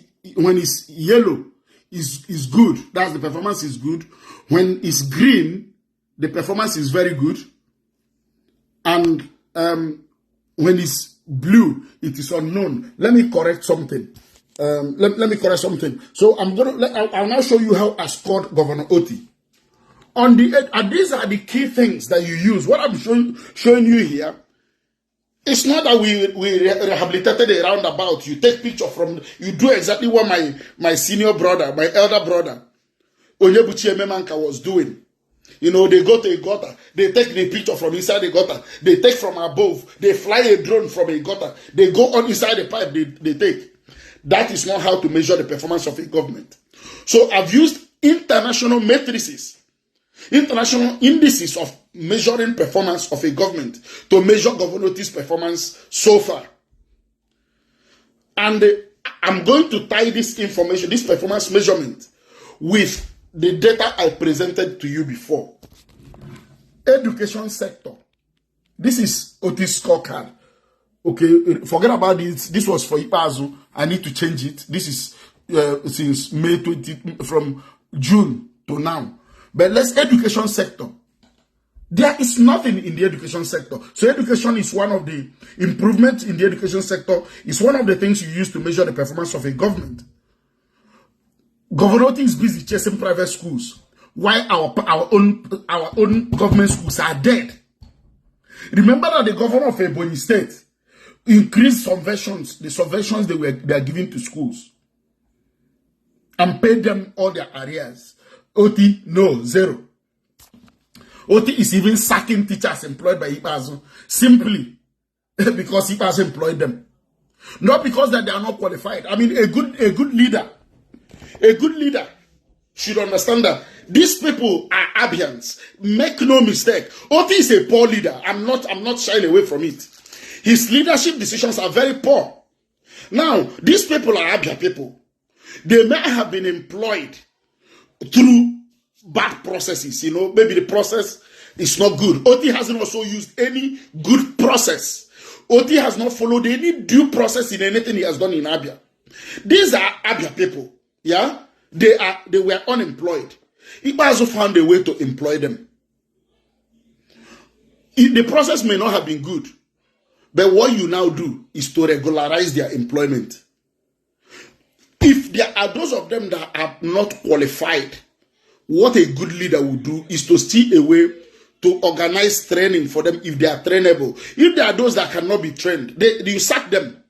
yellow, is good. That's the performance is good. When it's green, the performance is very good. And when it's blue, it is unknown. Let me correct something. Let me correct something. So I'll now show you how I scored Gov.Otti. On the and these are the key things that you use. What I'm showing you here, it's not that we rehabilitated a roundabout. You take picture from, you do exactly what my senior brother, my elder brother, Onyebuchi Ememanka was doing. They go to a gutter, they take the picture from inside the gutter, they take from above, they fly a drone from a gutter, they go on inside the pipe, they take. That is not how to measure the performance of a government. So I've used international matrices, international indices of measuring performance of a government to measure Gov.Otti's performance so far. And I'm going to tie this information, this performance measurement, with the data I presented to you before. Education sector. This is Otti's scorecard. Okay, forget about this. This was for Ipazu. I need to change it. This is since May 20, from June to now. But let's education sector. There is nothing in the education sector. So education is one of the improvements in the education sector. It's one of the things you use to measure the performance of a government. Gov.Otti is busy chasing private schools, while our own government schools are dead. Remember that the governor of Ebonyi State increased subventions, the subventions they are giving to schools, and paid them all their arrears. Otti, no, zero. Otti is even sacking teachers employed by Ipazu simply because Ipazu employed them. Not because that they are not qualified. I mean, a good leader should understand that these people are Abians. Make no mistake. Otti is a poor leader. I'm not shying away from it. His leadership decisions are very poor. Now, these people are Abia people. They may have been employed through bad processes. Maybe the process is not good. Otti hasn't also used any good process. Otti has not followed any due process in anything he has done in Abia. These are Abia people. Yeah? They were unemployed. He also found a way to employ them. The process may not have been good, but what you now do is to regularize their employment. If there are those of them that are not qualified, what a good leader would do is to see a way to organize training for them if they are trainable. If there are those that cannot be trained, you sack them.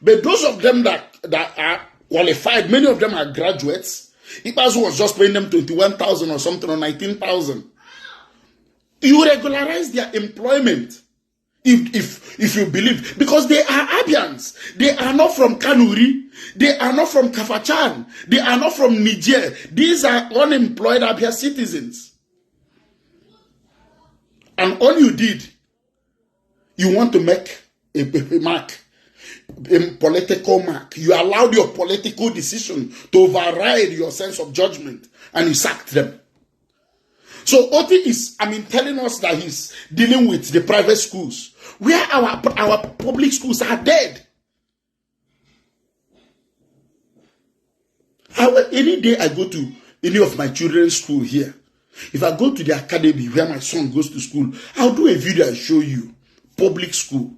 But those of them that are qualified, many of them are graduates. Ipazu was just paying them 21,000 or something, or 19,000. You regularize their employment. If you believe, because they are Abians, they are not from Kanuri, they are not from Kafachan, they are not from Niger. These are unemployed Abia citizens. And all you did, you want to make a mark, a political mark. You allowed your political decision to override your sense of judgment, and you sacked them. So Otti is, telling us that he's dealing with the private schools, where our public schools are dead. Any day I go to any of my children's school here, if I go to the academy where my son goes to school, I'll do a video and show you public school.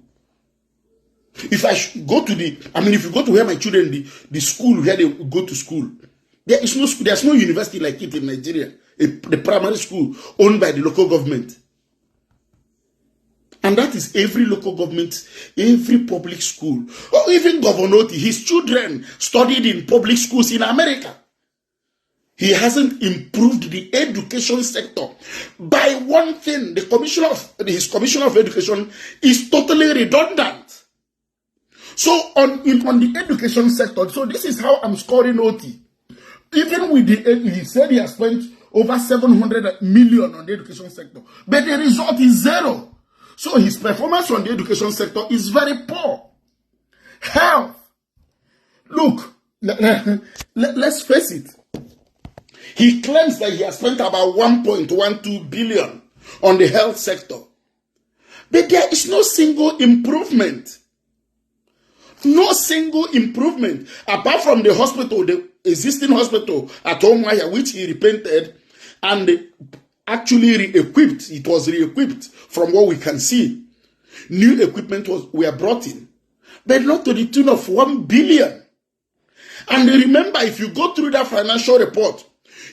If I go to if you go to where my children, the school where they go to school, there's no university like it in Nigeria. The primary school owned by the local government. And that is every local government, every public school. Or even Gov.Otti, his children studied in public schools in America. He hasn't improved the education sector. By one thing, his commissioner of education is totally redundant. So on the education sector, so this is how I'm scoring Otti. Even with he said he has spent over 700 million on the education sector, but the result is zero. So his performance on the education sector is very poor. Health. Look, let's face it. He claims that he has spent about 1.12 billion on the health sector. But there is no single improvement. No single improvement. Apart from the hospital, the existing hospital at Omwaya, which he repainted and actually re-equipped. It was re-equipped from what we can see. New equipment were brought in, but not to the tune of 1 billion. And remember, if you go through that financial report,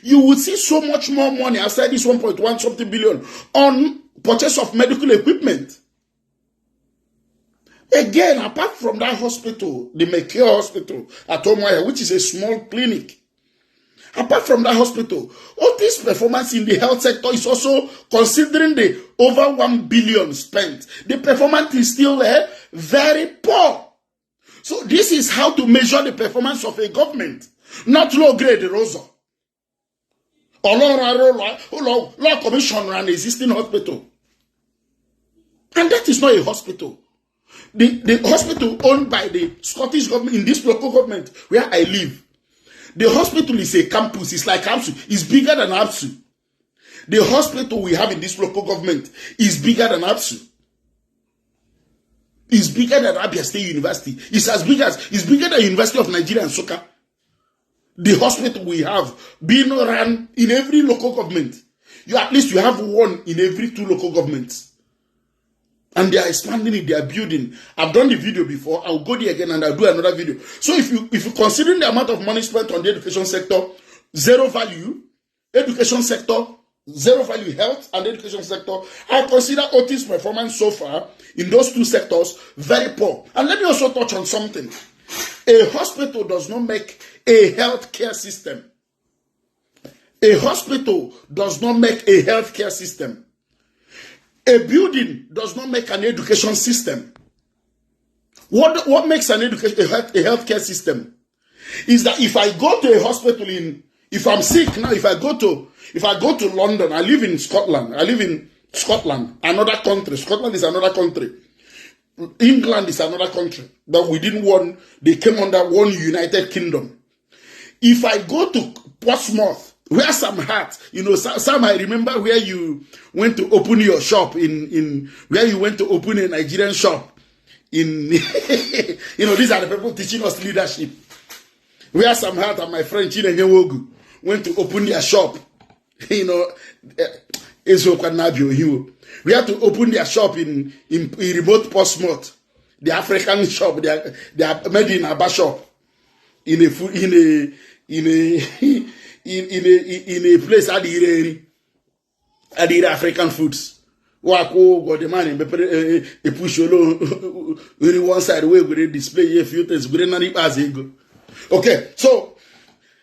you will see so much more money outside this 1.1 something billion on purchase of medical equipment. Again, apart from that hospital, the Mekio Hospital at Omwaya, which is a small clinic, apart from that hospital, all this performance in the health sector is also, considering the over 1 billion spent, the performance is still very poor. So this is how to measure the performance of a government, not low grade Rosa. Or law commission an existing hospital. And that is not a hospital. The hospital owned by the Scottish government, in this local government where I live, the hospital is a campus. It's like APSU. It's bigger than APSU. The hospital we have in this local government is bigger than APSU. It's bigger than Abia State University. It's bigger than University of Nigeria and Soka. The hospital we have being run in every local government. At least you have one in every 2 local governments. And they are expanding it, they are building. I've done the video before. I'll go there again and I'll do another video. So if you consider the amount of money spent on the education sector, zero value, education sector, zero value, health and education sector, I consider Otti's performance so far in those 2 sectors very poor. And let me also touch on something. A hospital does not make a healthcare system. A hospital does not make a healthcare system. A building does not make an education system. What makes an education a healthcare system is that if I go to a hospital if I'm sick now, if I go to London, I live in Scotland. Another country. Scotland is another country. England is another country. But they came under one United Kingdom. If I go to Portsmouth, where Sam had, Sam, I remember where you went to open your shop where you went to open a Nigerian shop these are the people teaching us leadership. Where Sam had and my friend Chinenye Wogu went to open their shop, we had to open their shop in remote Portsmouth, the African shop, they are made in Abba shop. in a place at the African foods. Wako got the man a push alone one side way with display a few things with. Okay, so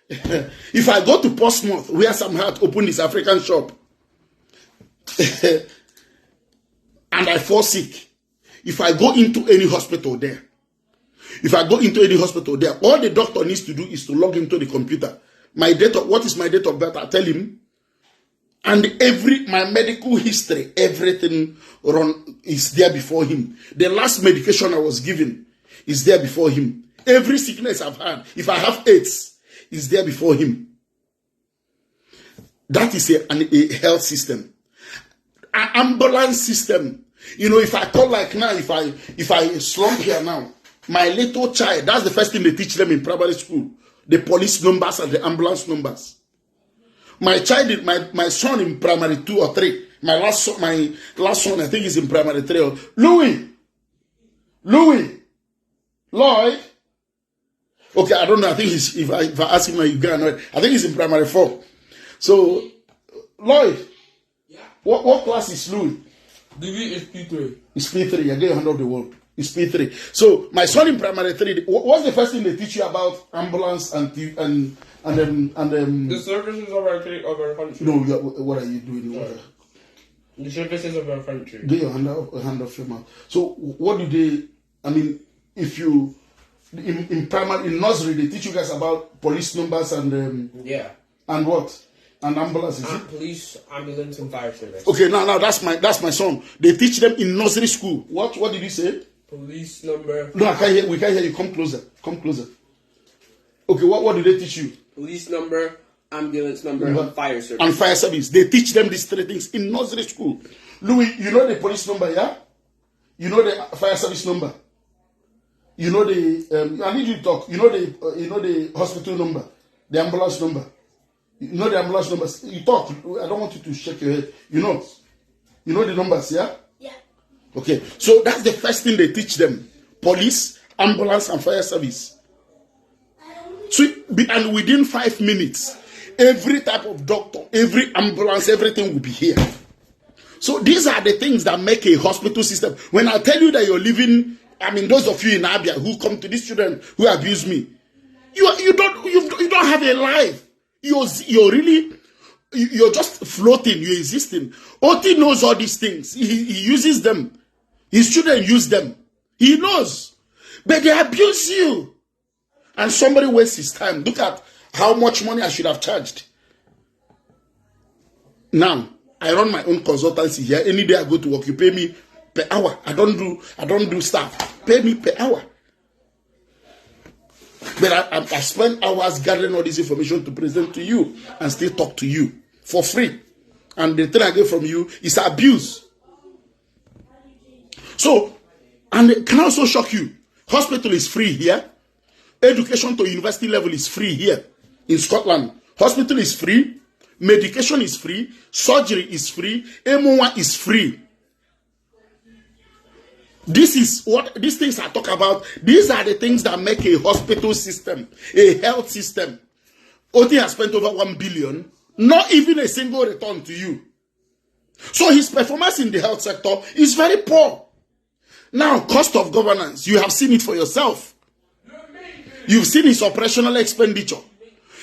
if I go to Portsmouth, where some had opened this African shop, and I fall sick, if I go into any hospital there, all the doctor needs to do is to log into the computer. What is my date of birth? I tell him. And my medical history, everything is there before him. The last medication I was given is there before him. Every sickness I've had, if I have AIDS, is there before him. That is a health system. An ambulance system. You know, if I call like now, if I slump here now, my little child, that's the first thing they teach them in primary school. The police numbers and the ambulance numbers. My child, my son in primary 2 or 3. My last son, I think is in primary 3. Louis, Lloyd. Okay, I don't know. I think if I ask him, you get annoyed. I think he's in primary 4. So, Lloyd, yeah. What class is Louis? Degree is P3. It's P3. I get your hand of the world. It's P3. So, my son in primary 3. What's the first thing they teach you about ambulance and the services of our country? No, what are you doing? The services of our country. Get your hand off your mouth. So, what do they? I mean, if you in primary, in nursery, they teach you guys about police numbers and yeah, and what? And ambulances. Police, ambulance, and fire service. Okay, now that's my son. They teach them in nursery school. What did you say? Police number. No, I can't hear. We can't hear you. Come closer. Okay, what do they teach you? Police number, ambulance number, and fire service. And fire service. They teach them these 3 things in nursery school. Louis, you know the police number, yeah? You know the fire service number. You know the. I need you to talk. You know the hospital number, the ambulance number. You know the ambulance numbers. You talk. I don't want you to shake your head. You know the numbers, yeah? Yeah. Okay. So that's the first thing they teach them: police, ambulance, and fire service. So, and within 5 minutes, every type of doctor, every ambulance, everything will be here. So these are the things that make a hospital system. When I tell you that you're living, I mean, those of you in Abia who come to these children who abuse me, you don't have a life. You're just floating. You're existing. Otti knows all these things. He uses them. His children use them. He knows, but they abuse you. And somebody wastes his time. Look at how much money I should have charged. Now, I run my own consultancy here. Any day I go to work, you pay me per hour. I don't do staff. Pay me per hour. But I spend hours gathering all this information to present to you and still talk to you for free. And the thing I get from you is abuse. So, and it can also shock you. Hospital is free here. Education to university level is free here in Scotland. Hospital is free. Medication is free. Surgery is free. MO1 is free. This is what these things I talk about. These are the things that make a hospital system, a health system. Otti has spent over 1 billion, not even a single return to you. So his performance in the health sector is very poor. Now, cost of governance, you have seen it for yourself. You've seen his operational expenditure.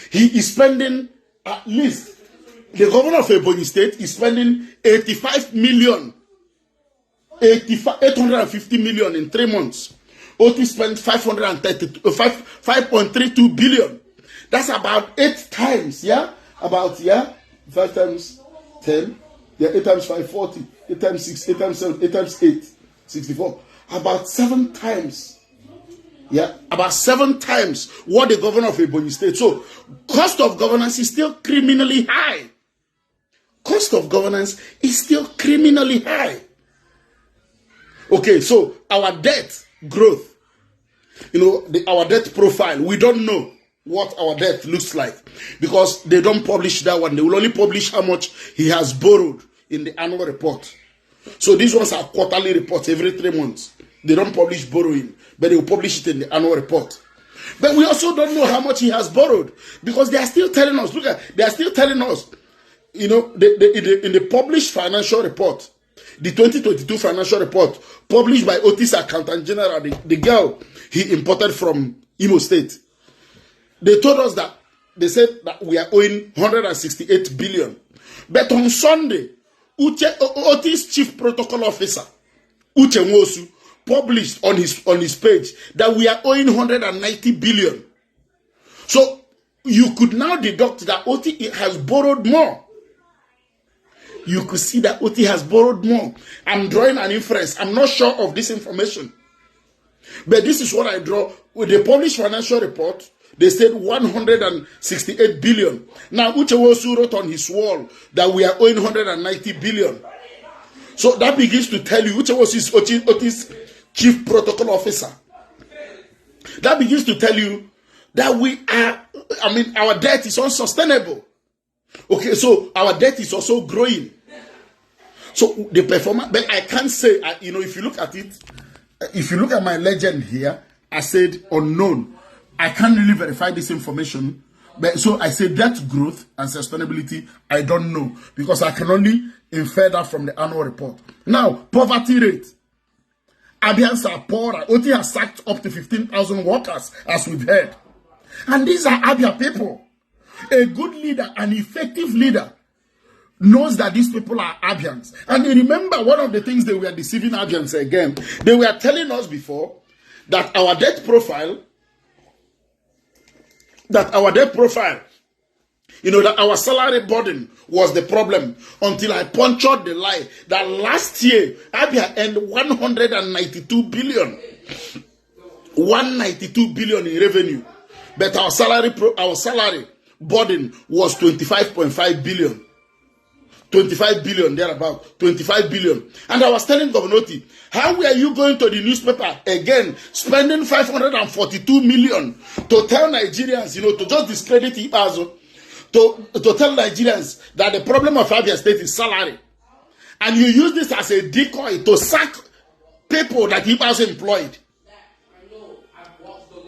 He is spending at least, the governor of Ebonyi State is spending 850 million in 3 months. Otti spent 5.32 billion. That's about 8 times, yeah? 5 times 10. Yeah, 8 times 5, 40. 8 times 6, 8 times 7, 8 times 8, 64. About 7 times. Yeah, about 7 times what the governor of Ebonyi State. So, cost of governance is still criminally high. Cost of governance is still criminally high. Okay, so our debt growth, our debt profile, we don't know what our debt looks like because they don't publish that one. They will only publish how much he has borrowed in the annual report. So these ones are quarterly reports every 3 months. They don't publish borrowing, but they will publish it in the annual report. But we also don't know how much he has borrowed, because they are still telling us, they are still telling us, in the published financial report, the 2022 financial report published by Otti's Accountant General, the girl he imported from Imo State. They told us that, they said that we are owing 168 billion. But on Sunday, Otti's chief protocol officer, Uche Nwosu, published on his page that we are owing 190 billion. So you could now deduct that Otti has borrowed more. You could see that Otti has borrowed more. I'm drawing an inference. I'm not sure of this information, but this is what I draw. With the published financial report, they said 168 billion. Now Uche Nwosu wrote on his wall that we are owing 190 billion. So that begins to tell you, Uche Nwosu is Otti's chief protocol officer. That begins to tell you that our debt is unsustainable. Okay, so our debt is also growing. So the performance, but I can't say, if you look at it, if you look at my legend here, I said unknown. I can't really verify this information. But so I say debt growth and sustainability, I don't know, because I can only infer that from the annual report. Now, poverty rate. Abians are poorer. Otti has sacked up to 15,000 workers, as we've heard. And these are Abia people. A good leader, an effective leader, knows that these people are Abians. And remember, one of the things they were deceiving Abians again, they were telling us before that our debt profile, that our salary burden was the problem, until I punctured the lie that last year Abia earned 192 billion. 192 billion in revenue. But our salary burden was 25.5 billion. 25 billion, thereabout. 25 billion. And I was telling Gov.Otti, how were you going to the newspaper again, spending 542 million to tell Nigerians, to just discredit Ibazo, to tell Nigerians that the problem of Abia State is salary. And you use this as a decoy to sack people that Ibazo employed.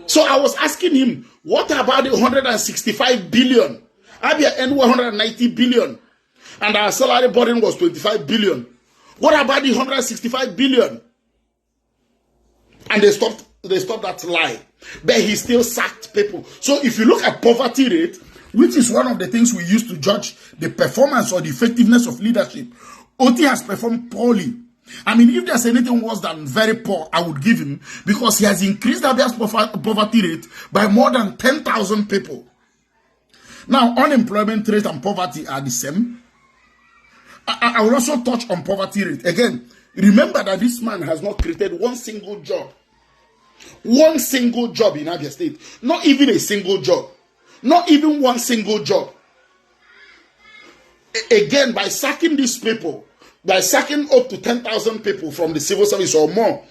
So I was asking him, what about the 165 billion? Abia earned 190 billion. And our salary burden was 25 billion. What about the 165 billion? And they stopped that lie. But he still sacked people. So if you look at poverty rate, which is one of the things we use to judge the performance or the effectiveness of leadership, Otti has performed poorly. If there's anything worse than very poor, I would give him, because he has increased Abia's poverty rate by more than 10,000 people. Now, unemployment rate and poverty are the same. I will also touch on poverty rate. Again, remember that this man has not created one single job. One single job in Abia State. Not even a single job. Not even one single job. Again, by sacking these people, by sacking up to 10,000 people from the civil service or more,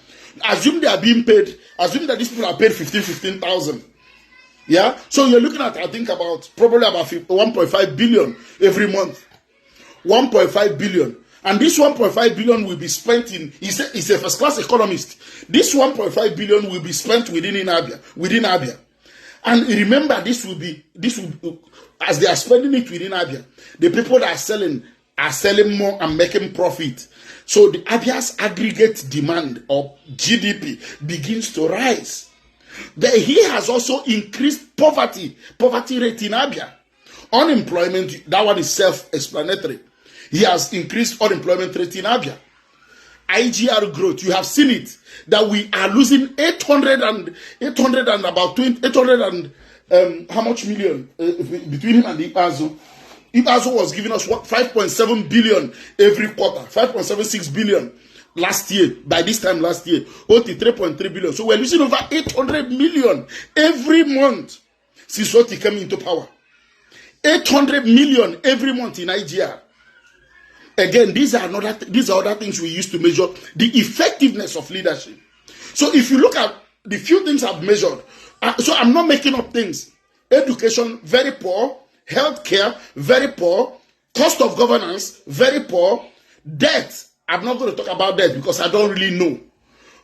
assume they are being paid, assume that these people are paid 15,000. Yeah? So you're looking at, I think, probably about 1.5 billion every month. 1.5 billion. And this 1.5 billion will be spent in, he's a first-class economist. This 1.5 billion will be spent within Abia. And remember, this will be, as they are spending it within Abia, the people that are selling more and making profit. So the Abia's aggregate demand or GDP begins to rise. But he has also increased poverty rate in Abia. Unemployment, that one is self-explanatory. He has increased unemployment rate in Abia. IGR growth, you have seen it, that we are losing 800 and how much million between him and Ibazo. Ibazo was giving us 5.7 billion every quarter, 5.76 billion last year, by this time last year, Otti 3.3 billion. So we're losing over 800 million every month since Otti came into power. 800 million every month in IGR. Again, these are other things we use to measure the effectiveness of leadership. So if you look at the few things I've measured, so I'm not making up things. Education, very poor. Healthcare, very poor. Cost of governance, very poor. Debt, I'm not going to talk about that because I don't really know.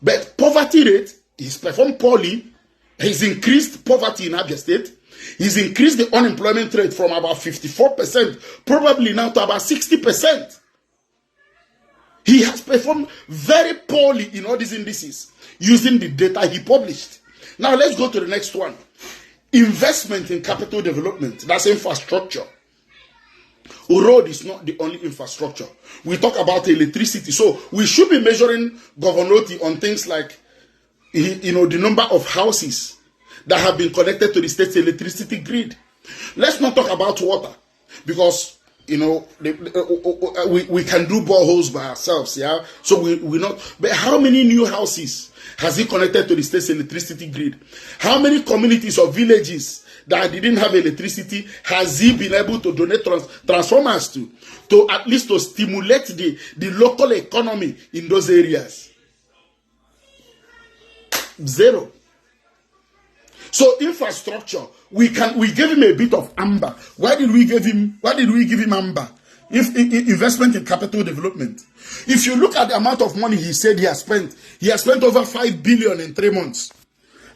But poverty rate is performed poorly. He's increased poverty in Abia State. He's increased the unemployment rate from about 54%, probably now to about 60%. He has performed very poorly in all these indices using the data he published. Now let's go to the next one. Investment in capital development. That's infrastructure. Road is not the only infrastructure. We talk about electricity. So we should be measuring Gov.Otti on things like, the number of houses that have been connected to the state's electricity grid. Let's not talk about water, because we can do boreholes by ourselves, yeah. So we not. But how many new houses has he connected to the state's electricity grid? How many communities or villages that didn't have electricity has he been able to donate transformers to at least to stimulate the local economy in those areas? Zero. So infrastructure, we gave him a bit of amber. Why did we give him amber? Investment in capital development. If you look at the amount of money he said he has spent over 5 billion in 3 months.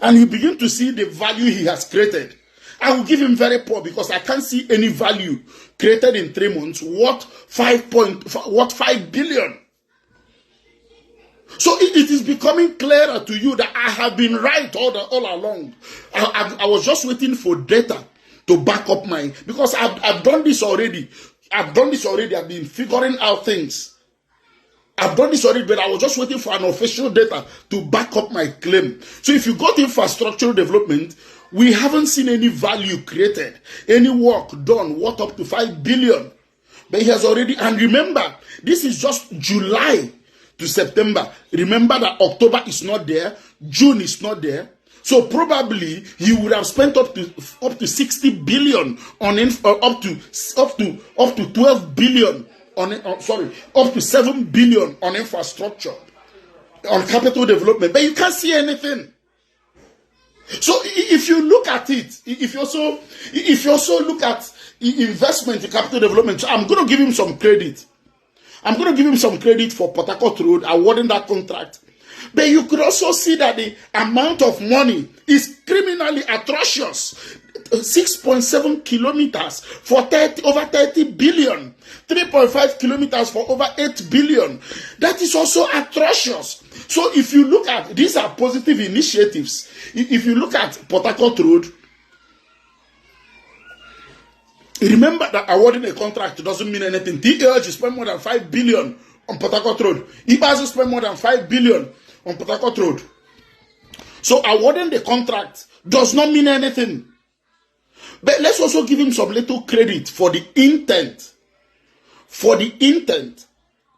And you begin to see the value he has created. I will give him very poor, because I can't see any value created in 3 months worth 5 billion. So it is becoming clearer to you that I have been right all along. I was just waiting for data to back up mine, because I've done this already. I've been figuring out things. I've done this already, but I was just waiting for an official data to back up my claim. So if you got infrastructural development, we haven't seen any value created, any work done worth up to 5 billion. But he has already, and remember, this is just July to September. Remember that October is not there, June is not there. So probably he would have spent up to 60 billion on up to 12 billion up to 7 billion on infrastructure, on capital development. But you can't see anything. So if you look at it, if you also look at investment in capital development, I'm going to give him some credit. I'm going to give him some credit for Port Harcourt Road awarding that contract. But you could also see that the amount of money is criminally atrocious. 6.7 kilometers for over 30 billion. 3.5 kilometers for over 8 billion. That is also atrocious. So if you look at, these are positive initiatives. If you look at Port Harcourt Road, remember that awarding a contract doesn't mean anything. TLG spent more than 5 billion on Port Harcourt Road. Ibazu spent more than 5 billion on Port Harcourt Road. So awarding the contract does not mean anything. But let's also give him some little credit for the intent. For the intent.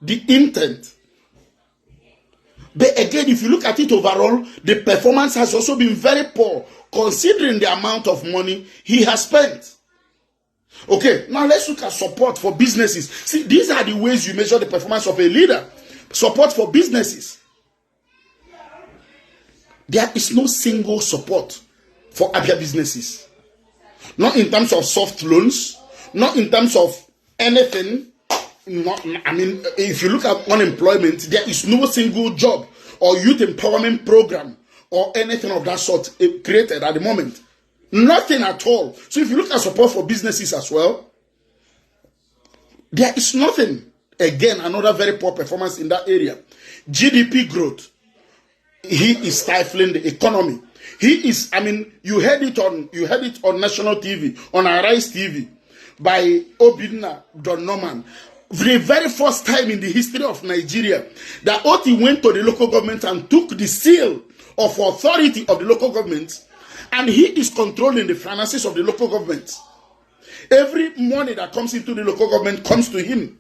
The intent. But again, if you look at it overall, the performance has also been very poor, considering the amount of money he has spent. Okay, now let's look at support for businesses. See, these are the ways you measure the performance of a leader. Support for businesses. There is no single support for Abia businesses. Not in terms of soft loans, not in terms of anything. If you look at unemployment, there is no single job or youth empowerment program or anything of that sort created at the moment. Nothing at all. So if you look at support for businesses as well, there is nothing. Again, another very poor performance in that area. GDP growth. He is stifling the economy. He is, you heard it on national TV, on Arise TV, by Obinna Don Norman. The very first time in the history of Nigeria that Otti went to the local government and took the seal of authority of the local government, and he is controlling the finances of the local government. Every money that comes into the local government comes to him.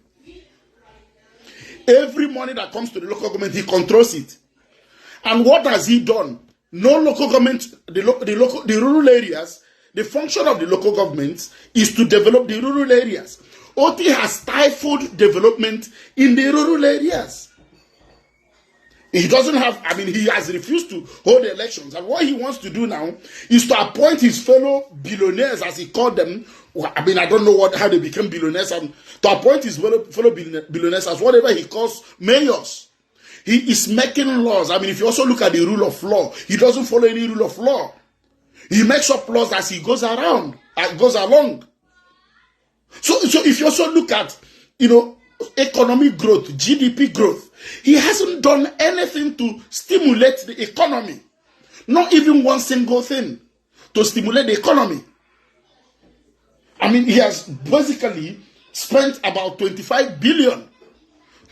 Every money that comes to the local government, he controls it. And what has he done? No local government, the rural areas, the function of the local government is to develop the rural areas. Otti has stifled development in the rural areas. He doesn't have, he has refused to hold elections. And what he wants to do now is to appoint his fellow billionaires, as he called them. I don't know how they became billionaires, and to appoint his fellow billionaires as whatever he calls mayors. He is making laws. If you also look at the rule of law, he doesn't follow any rule of law. He makes up laws as he goes around, goes along. So if you also look at, economic growth, GDP growth, he hasn't done anything to stimulate the economy. Not even one single thing to stimulate the economy. I mean, he has basically spent about 25 billion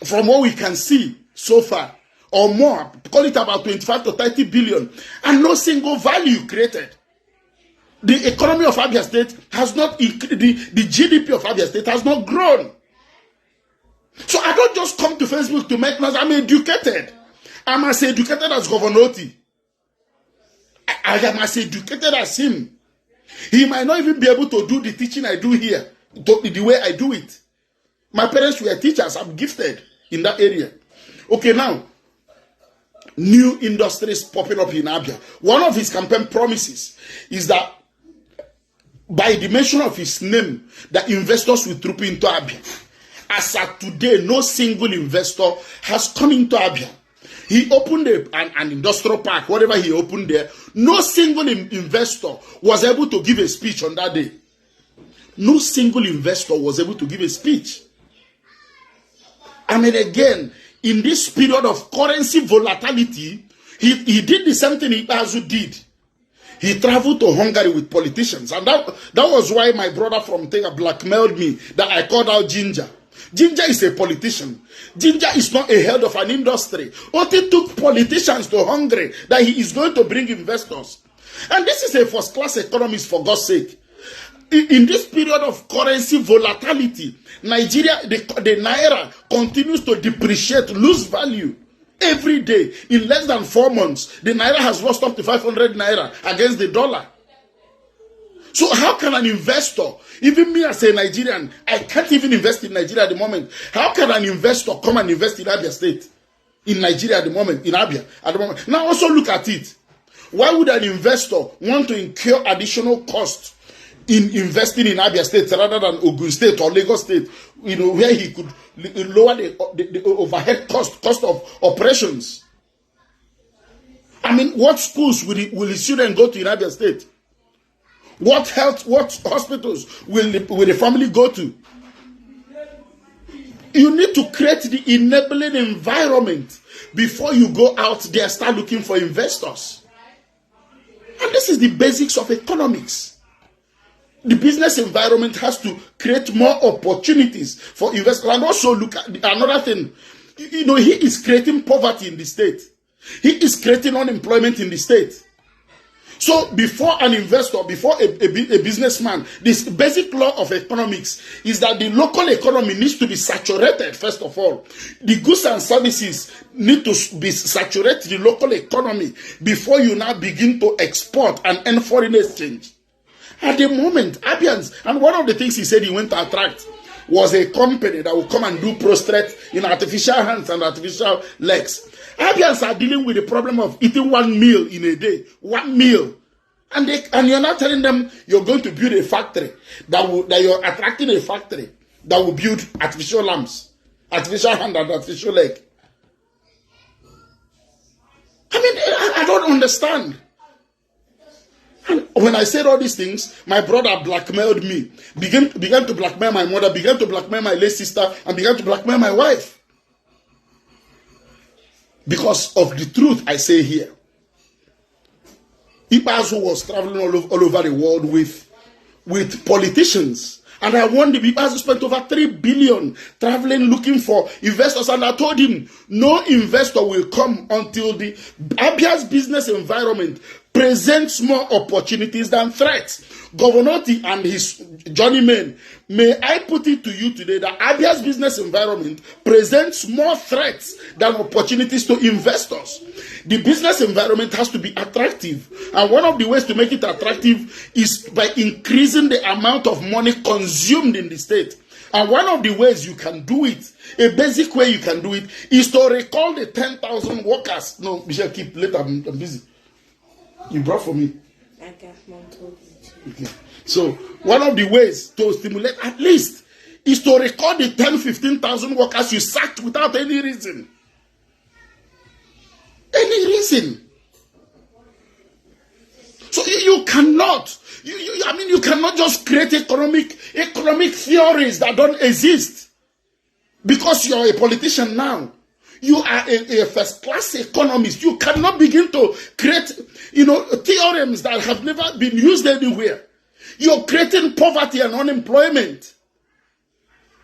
from what we can see so far, or more, call it about 25 to 30 billion, and no single value created. The economy of Abia State has not, the GDP of Abia State has not grown. So I don't just come to Facebook to make noise. I'm educated. I'm as educated as Gov.Otti. I am as educated as him. He might not even be able to do the teaching I do here, the way I do it. My parents were teachers. I'm gifted in that area. Okay, now, new industries popping up in Abia. One of his campaign promises is that by the mention of his name, that investors will troop into Abia. As of today, no single investor has come into Abia. He opened an industrial park, whatever he opened there. No single investor was able to give a speech on that day. No single investor was able to give a speech. I mean, again, in this period of currency volatility, he did the same thing Ibazu did. He traveled to Hungary with politicians. And that was why my brother from Tega blackmailed me, that I called out Ginger. Ginger is a politician. Ginger is not a head of an industry. Otti took politicians to Hungary that he is going to bring investors. And this is a first-class economist, for God's sake. In this period of currency volatility, Nigeria, the naira continues to depreciate, lose value every day. In less than 4 months, the naira has lost up to 500 naira against the dollar. So how can an investor, even me as a Nigerian, I can't even invest in Nigeria at the moment. How can an investor come and invest in Abia State? In Nigeria at the moment, in Abia at the moment. Now also look at it. Why would an investor want to incur additional cost in investing in Abia State rather than Ogun State or Lagos State, where he could lower the overhead cost of operations? I mean, what schools will his children go to in Abia State? What hospitals will the family go to? You need to create the enabling environment before you go out there and start looking for investors. And this is the basics of economics. The business environment has to create more opportunities for investors. And also look at another thing. He is creating poverty in the state. He is creating unemployment in the state. So before an investor, before a businessman, this basic law of economics is that the local economy needs to be saturated, first of all. The goods and services need to be saturated in the local economy before you now begin to export and earn foreign exchange. At the moment, Abians, and one of the things he said he went to attract was a company that will come and do prostrate in artificial hands and artificial legs. Abians are dealing with the problem of eating 1 meal in a day. 1 meal. And you're not telling them you're going to build a factory, that you're attracting a factory that will build artificial lamps, artificial hand and artificial leg. I mean, I don't understand. And when I said all these things, my brother blackmailed me, began to blackmail my mother, began to blackmail my late sister, and began to blackmail my wife. Because of the truth I say here. Ibazu was traveling all over the world with politicians. And I warned him, Ibazu spent over 3 billion traveling looking for investors. And I told him, no investor will come until the Abia's business environment presents more opportunities than threats. Gov.Otti and his journeymen, may I put it to you today that Abia's business environment presents more threats than opportunities to investors. The business environment has to be attractive. And one of the ways to make it attractive is by increasing the amount of money consumed in the state. And one of the ways you can do it, a basic way you can do it, is to recall the 10,000 workers. No, Michelle, keep later, I'm busy. You brought for me. I got one too. Okay. So one of the ways to stimulate at least is to record the 10,000-15,000 workers you sacked without any reason. Any reason. So you cannot, you cannot just create economic theories that don't exist because you're a politician now. You are a first-class economist. You cannot begin to create, theorems that have never been used anywhere. You're creating poverty and unemployment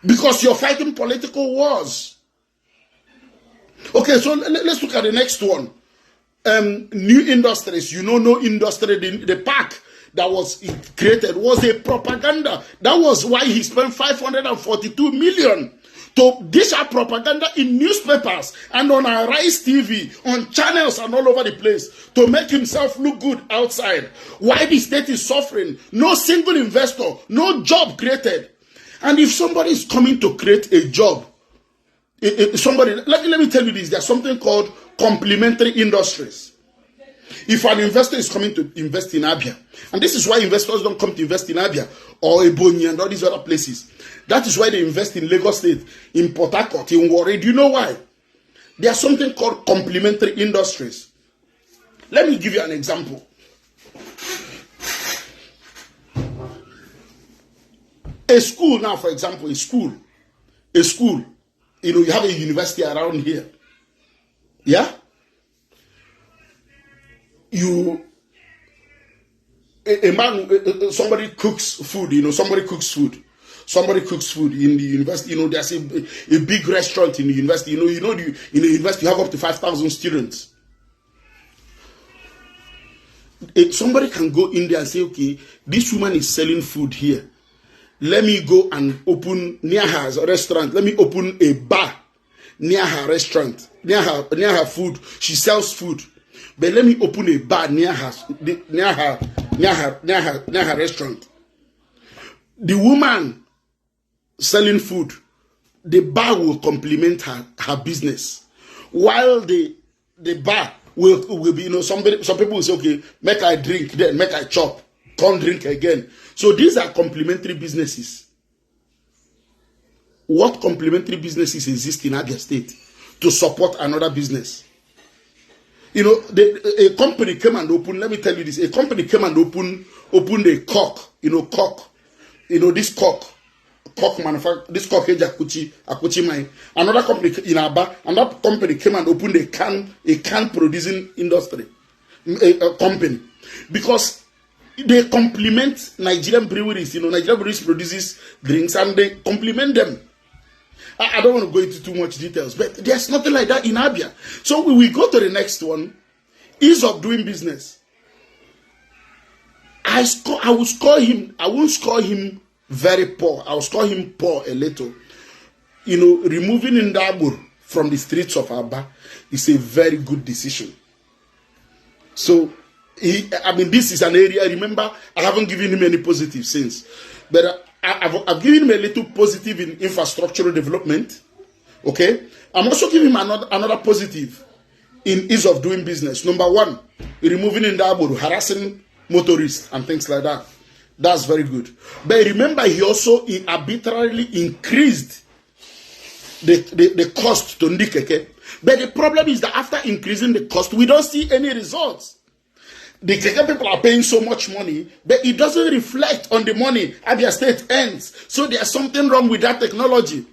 because you're fighting political wars. Okay, so let's look at the next one. New industries. No industry. The park that was created was a propaganda. That was why he spent 542 million to dish out propaganda in newspapers and on our Rice TV, on channels and all over the place to make himself look good outside. Why the state is suffering? No single investor, no job created. And if somebody is coming to create a job, let me tell you this, there's something called complementary industries. If an investor is coming to invest in Abia, and this is why investors don't come to invest in Abia or Ebonyi and all these other places. That is why they invest in Lagos State, in Port Harcourt, in Warri. Do you know why? There's something called complementary industries. Let me give you an example. A school now, for example, a school. You have a university around here. Yeah? Somebody cooks food, somebody cooks food. Somebody cooks food in the university. There's a big restaurant in the university. In the university you have up to 5,000 students. Somebody can go in there and say, okay, this woman is selling food here. Let me go and open near her restaurant. Let me open a bar near her restaurant, near her food. She sells food, but let me open a bar near her restaurant. The woman selling food, the bar will complement her business, while the bar will be, some people will say, okay, make I drink, then make I chop, can't drink again. So these are complementary businesses. What complementary businesses exist in Abia State to support another business? A company came and opened, let me tell you this, a company came and opened a cock, this cock manufacturer, this cock Akuchi mine. Another company in Aba, another company came and opened a can producing industry, a company, because they complement Nigerian breweries. Nigerian breweries produces drinks and they complement them. I don't want to go into too much details, but there's nothing like that in Abia. So we go to the next one, ease of doing business. I won't score him very poor. I will score him poor a little. Removing Ndabur from the streets of Aba is a very good decision. So, this is an area, remember, I haven't given him any positive since. But I've given him a little positive in infrastructural development. Okay? I'm also giving him another positive in ease of doing business. Number one, removing Ndabur, harassing motorists and things like that. That's very good. But remember, he also arbitrarily increased the cost to Ndikeke. But the problem is that after increasing the cost, we don't see any results. The Keke people are paying so much money, but it doesn't reflect on the money Abia State earns. So there's something wrong with that technology.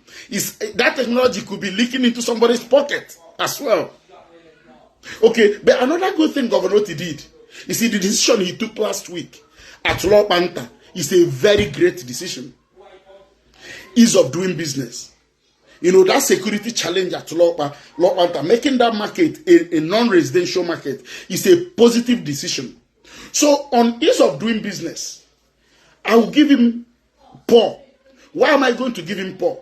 That technology could be leaking into somebody's pocket as well. Okay, but another good thing Gov.Otti did, you see, the decision he took last week at Law Panta is a very great decision. Ease of doing business. That security challenge at Law Panta, making that market a non-residential market is a positive decision. So on ease of doing business, I will give him poor. Why am I going to give him poor?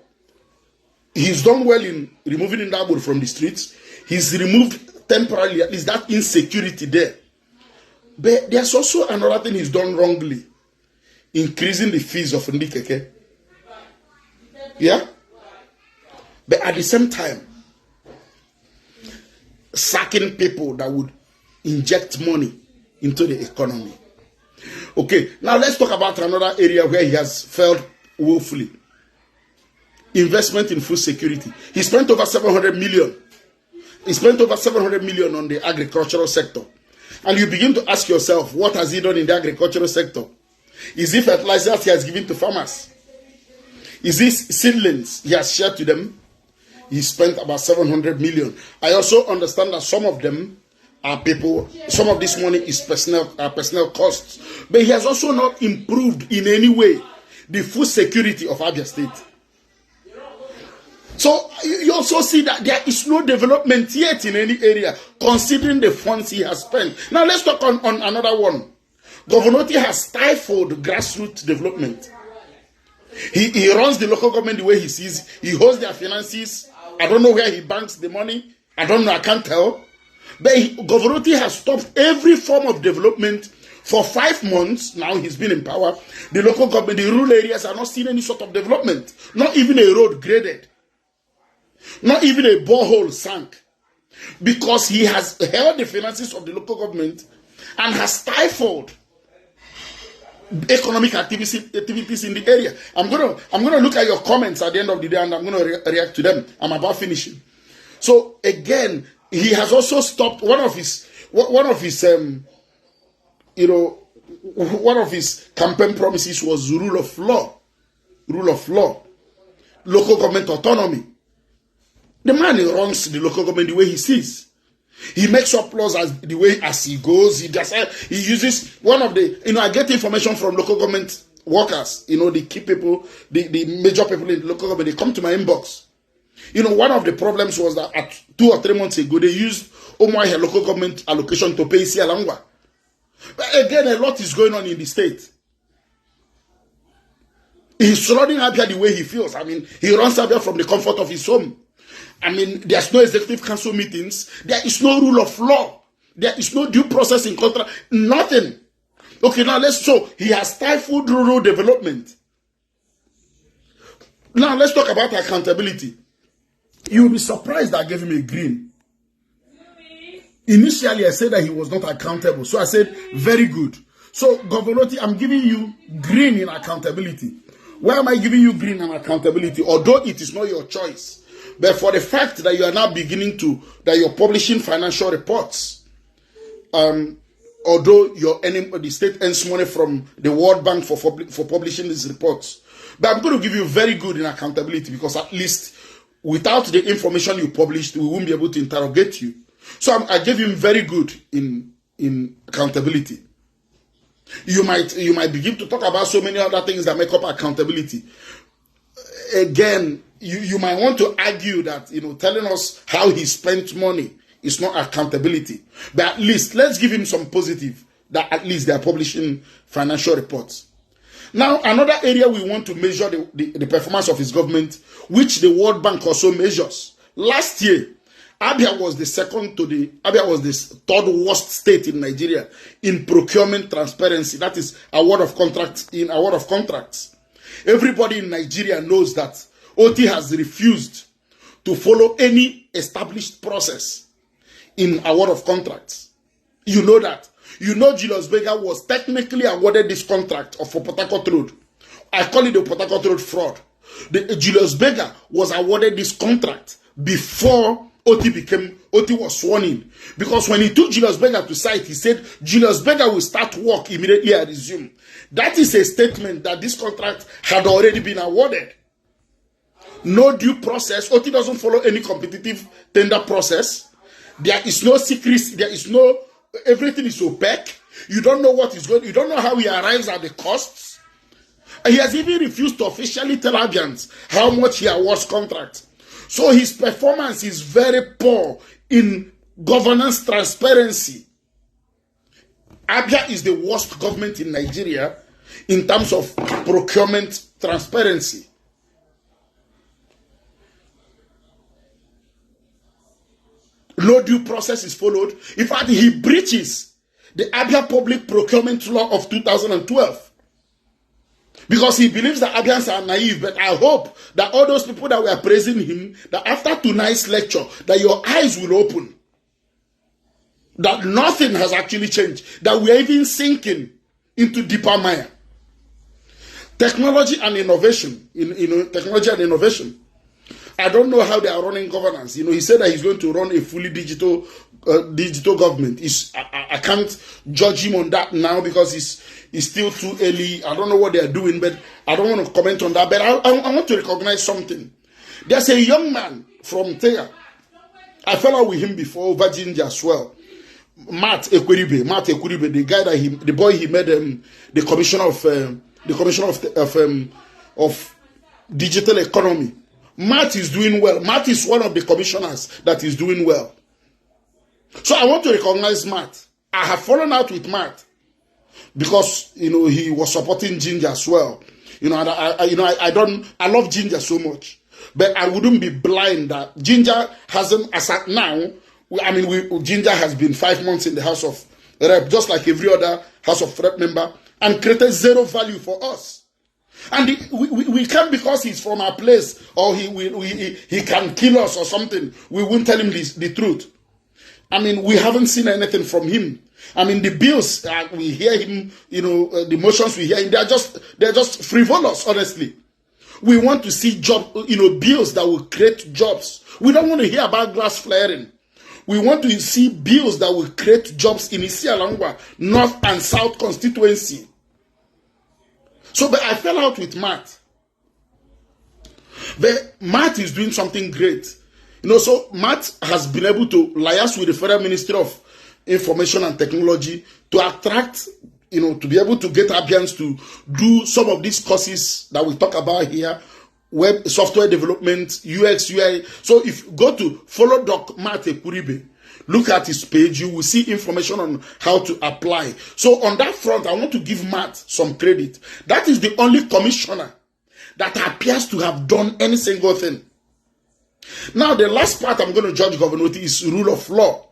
He's done well in removing Ndabur from the streets. He's removed temporarily, at least that insecurity there. But there's also another thing he's done wrongly. Increasing the fees of Ndikeke. Yeah? But at the same time, sacking people that would inject money into the economy. Okay, now let's talk about another area where he has failed woefully. Investment in food security. He spent over 700 million. He spent over 700 million on the agricultural sector. And you begin to ask yourself, what has he done in the agricultural sector? Is it fertilizers he has given to farmers? Is this seedlings he has shared to them? He spent about 700 million. I also understand that some of them are people, some of this money is personal costs. But he has also not improved in any way the food security of Abia State. So you also see that there is no development yet in any area, considering the funds he has spent. Now let's talk on another one. Gov.Otti has stifled grassroots development. He runs the local government the way he sees. He holds their finances. I don't know where he banks the money. I don't know. I can't tell. But Gov.Otti has stopped every form of development for 5 months. Now he's been in power. The local government, the rural areas are not seeing any sort of development. Not even a road graded. Not even a borehole sank. Because he has held the finances of the local government and has stifled economic activities in the area. I'm gonna look at your comments at the end of the day, and I'm gonna react to them. I'm about finishing. So again, he has also stopped one of his campaign promises was rule of law, local government autonomy. The man runs the local government the way he sees. He makes up laws as he goes. He uses one of the, I get information from local government workers, the key people, the major people in the local government, they come to my inbox. One of the problems was that 2 or 3 months ago, they used Omoahe local government allocation to pay Isi Alangwa. But again, a lot is going on in the state. He's running Abia the way he feels. He runs Abia from the comfort of his home. There's no executive council meetings. There is no rule of law. There is no due process in contract. Nothing. Okay, now so he has stifled rural development. Now let's talk about accountability. You'll be surprised I gave him a green. Initially, I said that he was not accountable. So I said, very good. So, Gov.Otti, I'm giving you green in accountability. Why am I giving you green in accountability? Although it is not your choice. But for the fact that you are now that you're publishing financial reports, although the state earns money from the World Bank for publishing these reports. But I'm going to give you very good in accountability, because at least without the information you published, we won't be able to interrogate you. So I gave him very good in accountability. You might begin to talk about so many other things that make up accountability. Again, you might want to argue that, telling us how he spent money is not accountability. But at least, let's give him some positive, that at least they are publishing financial reports. Now, another area we want to measure the performance of his government, which the World Bank also measures. Last year, Abia was the third worst state in Nigeria in procurement transparency. That is award of contracts. Everybody in Nigeria knows that Otti has refused to follow any established process in award of contracts. You know that. Julius Berger was technically awarded this contract for Port Harcourt Road. I call it the Port Harcourt Road fraud. Julius Berger was awarded this contract before Otti was sworn in. Because when he took Julius Berger to site, he said, Julius Berger will start work immediately I resume. That is a statement that this contract had already been awarded. No due process. Otti doesn't follow any competitive tender process. There is no secrecy. Everything is opaque. You don't know what is going. You don't know how he arrives at the costs. And he has even refused to officially tell Abians how much he awards contracts. So his performance is very poor in governance transparency. Abia is the worst government in Nigeria in terms of procurement transparency. No due process is followed. In fact, he breaches the Abia Public Procurement Law of 2012. Because he believes that Abians are naive. But I hope that all those people that were praising him, that after tonight's lecture, that your eyes will open. That nothing has actually changed. That we are even sinking into deeper mire. Technology and innovation. Technology and innovation. I don't know how they are running governance. He said that he's going to run a fully digital digital government. I can't judge him on that now because it's still too early. I don't know what they are doing, but I don't want to comment on that. But I want to recognize something. There's a young man from Tega. I fell out with him before over Ginger as well. Matt Ekweribe, the guy the boy he made the commissioner of digital economy. Matt is doing well. Matt is one of the commissioners that is doing well. So I want to recognize Matt. I have fallen out with Matt because he was supporting Ginger as well. I love Ginger so much, but I wouldn't be blind that Ginger hasn't, as at now. Ginger has been 5 months in the House of Rep, just like every other House of Rep member, and created zero value for us. And we can't, because he's from our place or he can kill us or something. We won't tell him the truth. We haven't seen anything from him. The bills we hear him, the motions we hear him, they're just frivolous. Honestly, we want to see bills that will create jobs. We don't want to hear about glass flaring. We want to see bills that will create jobs in Isialangwa, North and South constituency. So, but I fell out with Matt. But Matt is doing something great. So Matt has been able to liaise with the Federal Ministry of Information and Technology to attract, to be able to get Abians to do some of these courses that we talk about here. Web software development, UX, UI. So if you go to follow Doc Matt Ekweribe, look at his page, you will see information on how to apply. So on that front, I want to give Matt some credit. That is the only commissioner that appears to have done any single thing. Now, the last part I'm going to judge Gov.Otti is rule of law.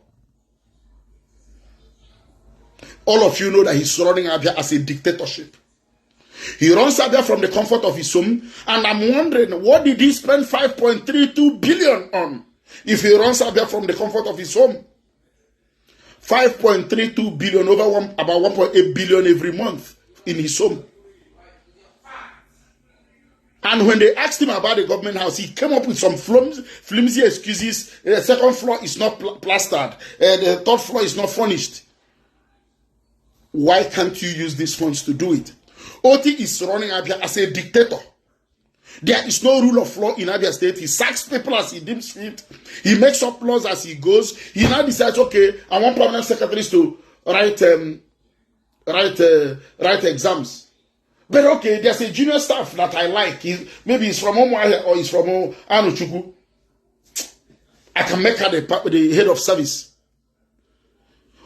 All of you know that he's running Abia as a dictatorship. He runs Abia from the comfort of his home, and I'm wondering, what did he spend 5.32 billion on if he runs Abia from the comfort of his home? 5.32 billion over about 1.8 billion every month in his home. And when they asked him about the government house, he came up with some flimsy excuses. The second floor is not plastered. The third floor is not furnished. Why can't you use these funds to do it? Otti is running Abia as a dictator. There is no rule of law in Abia State. He sacks people as he deems fit. He makes up laws as he goes. He now decides, okay, I want permanent secretaries to write exams. But okay, there's a junior staff that I like. Maybe he's from Omuahe or he's from Anuchuku. I can make her the head of service.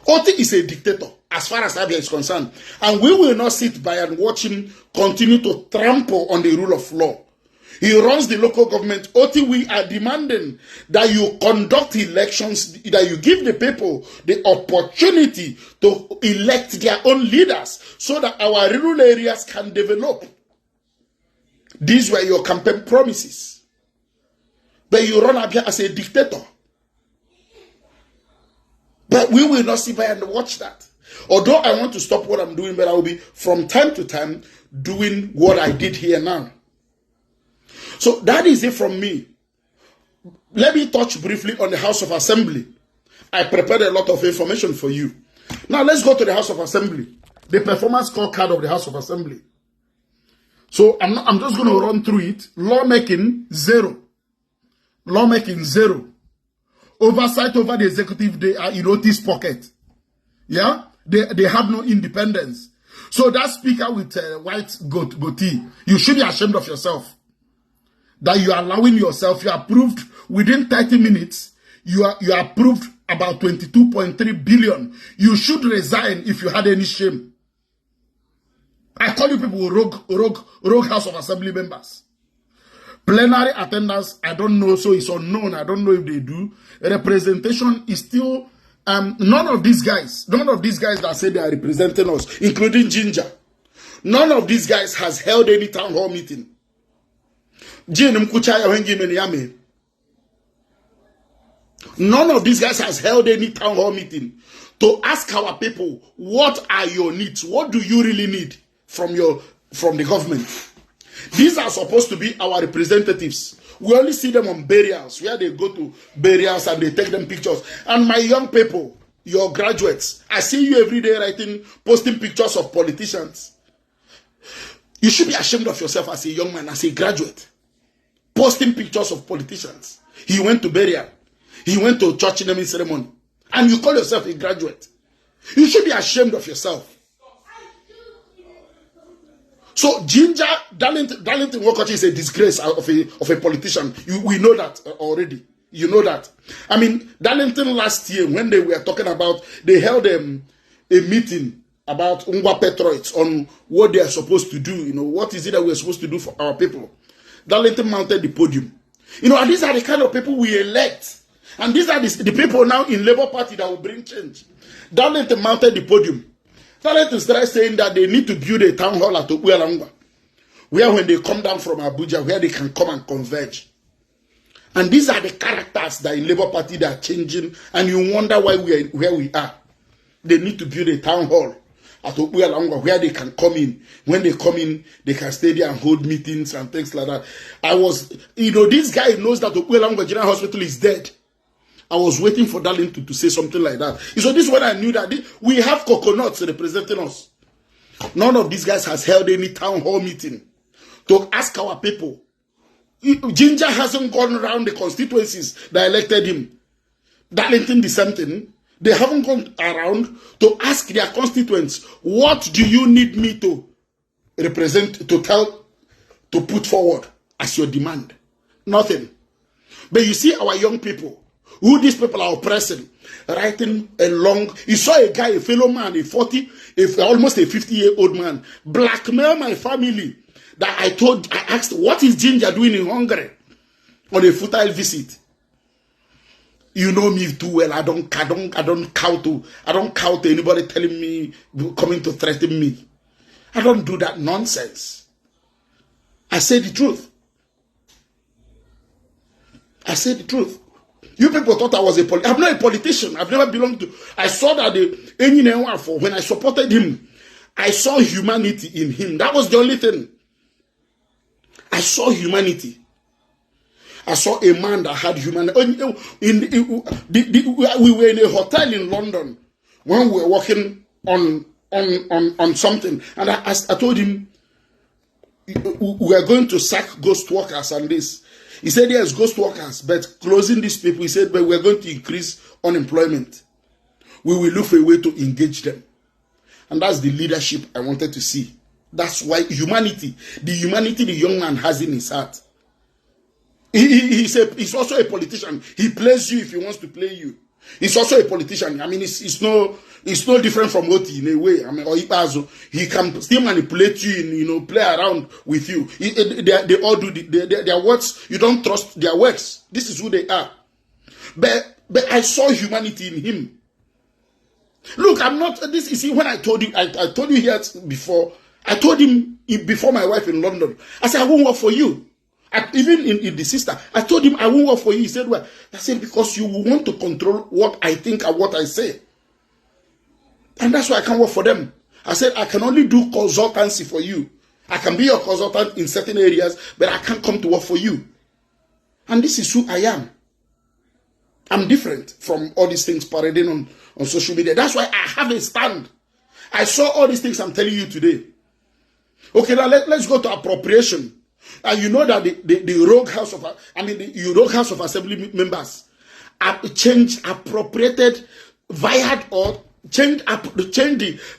Otti is a dictator as far as Abia is concerned. And we will not sit by and watch him continue to trample on the rule of law. He runs the local government. Otti, we are demanding that you conduct elections, that you give the people the opportunity to elect their own leaders so that our rural areas can develop. These were your campaign promises. But you run Abia as a dictator. But we will not sit by and watch that. Although I want to stop what I'm doing, but I will be from time to time doing what I did here now. So that is it from me. Let me touch briefly on the House of Assembly. I prepared a lot of information for you. Now let's go to the House of Assembly. The performance scorecard of the House of Assembly. So I'm just going to run through it. Lawmaking, 0. Lawmaking, 0. Oversight over the executive, they are in Otti's pocket. Yeah? They have no independence. So that speaker with white goatee, you should be ashamed of yourself. That you are allowing yourself, you approved within 30 minutes, you approved about 22.3 billion. You should resign if you had any shame. I call you people rogue House of Assembly members. Plenary attendance, I don't know, so it's unknown. I don't know if they do. Representation is still, none of these guys that say they are representing us, including Ginger, none of these guys has held any town hall meeting. None of these guys has held any town hall meeting to ask our people, what are your needs? What do you really need from the government? These are supposed to be our representatives We only see them on burials, where they go to burials and they take them pictures. And my young people, your graduates, I see you every day posting pictures of politicians. You should be ashamed of yourself as a young man, as a graduate, posting pictures of politicians. He went to burial. He went to church naming ceremony. And you call yourself a graduate. You should be ashamed of yourself. So Ginger Darlington Gov.Otti is a disgrace of a politician. We know that already. You know that. I mean, Darlington last year, when they were talking about, they held a meeting about Ngwa Petroids on what they are supposed to do. You know, what is it that we are supposed to do for our people? Darlington mounted the podium. You know, and these are the kind of people we elect. And these are the people now in Labour Party that will bring change. Darlington mounted the podium. Darlington started saying that they need to build a town hall at Okwelangwa, where when they come down from Abuja, where they can come and converge. And these are the characters that in Labour Party that are changing, and you wonder why we are where we are. They need to build a town hall at Okwelangwa where they can come in. When they come in, they can stay there and hold meetings and things like that. This guy knows that Okwelangwa General Hospital is dead. I was waiting for Darlington to say something like that. So this is when I knew that we have coconuts representing us. None of these guys has held any town hall meeting to ask our people. Ginger hasn't gone around the constituencies that elected him. Darlington the same thing. They haven't gone around to ask their constituents, what do you need me to represent, to put forward as your demand? Nothing. But you see our young people, who these people are oppressing, writing a long, you saw a guy, a fellow man, almost a 50-year-old man, blackmail my family, that I asked, what is Ginger doing in Hungary on a futile visit? You know me too well. I don't cow to anybody telling me, coming to threaten me. I don't do that nonsense. I say the truth. I say the truth. You people thought I was I'm not a politician. I've never belonged to. I saw that when I supported him, I saw humanity in him. That was the only thing. I saw humanity. I saw a man that had humanity. We were in a hotel in London when we were working on something, and I told him we are going to sack ghost workers and this. He said, yes, ghost workers, but closing these people, he said, but we're going to increase unemployment. We will look for a way to engage them. And that's the leadership I wanted to see. That's why humanity the young man has in his heart. He's also a politician. He plays you if he wants to play you. He's also a politician. I mean, it's no different from Otti in a way. I mean, or he can still manipulate you and play around with you. They all do their words. You don't trust their words. This is who they are. But I saw humanity in him. Look, I'm not this. You see, when I told you, I told you here before. I told him before my wife in London. I said, I won't work for you. Even in the sister, I told him I won't work for you. He said, well, I said, because you want to control what I think and what I say. And that's why I can't work for them. I said, I can only do consultancy for you. I can be your consultant in certain areas, but I can't come to work for you. And this is who I am. I'm different from all these things parading on social media. That's why I have a stand. I saw all these things I'm telling you today. Okay, now let's go to appropriation. And you know that the rogue House of Assembly members appropriated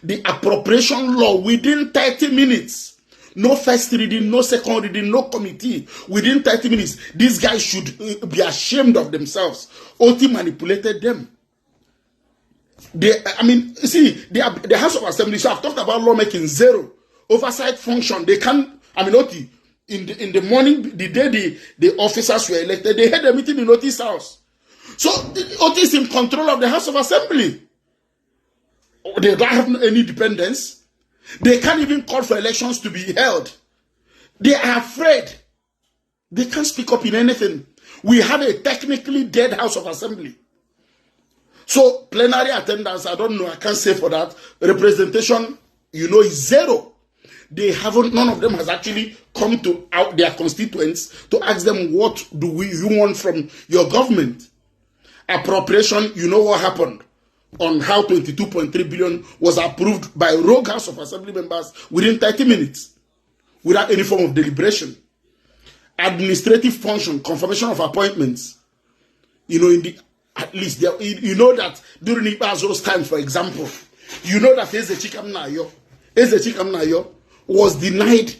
the appropriation law within 30 minutes. No first reading, no second reading, no committee. Within 30 minutes, these guys should be ashamed of themselves. Otti manipulated them. The House of Assembly, so I've talked about lawmaking, zero. Oversight function, they can't, Otti, in the morning, the day the officers were elected, they had a meeting in Otti's house. So Otti is in control of the House of Assembly. They don't have any dependence. They can't even call for elections to be held. They are afraid. They can't speak up in anything. We have a technically dead House of Assembly. So plenary attendance, I don't know, I can't say for that. Representation, is zero. they haven't. None of them has actually come to out their constituents to ask them, what do you want from your government? Appropriation, you know what happened on how 22.3 billion was approved by rogue House of Assembly members within 30 minutes without any form of deliberation. Administrative function, confirmation of appointments, you know, in the at least there, you know that during Ibazo's time, for example, you know that Ezechikam Nayo was denied,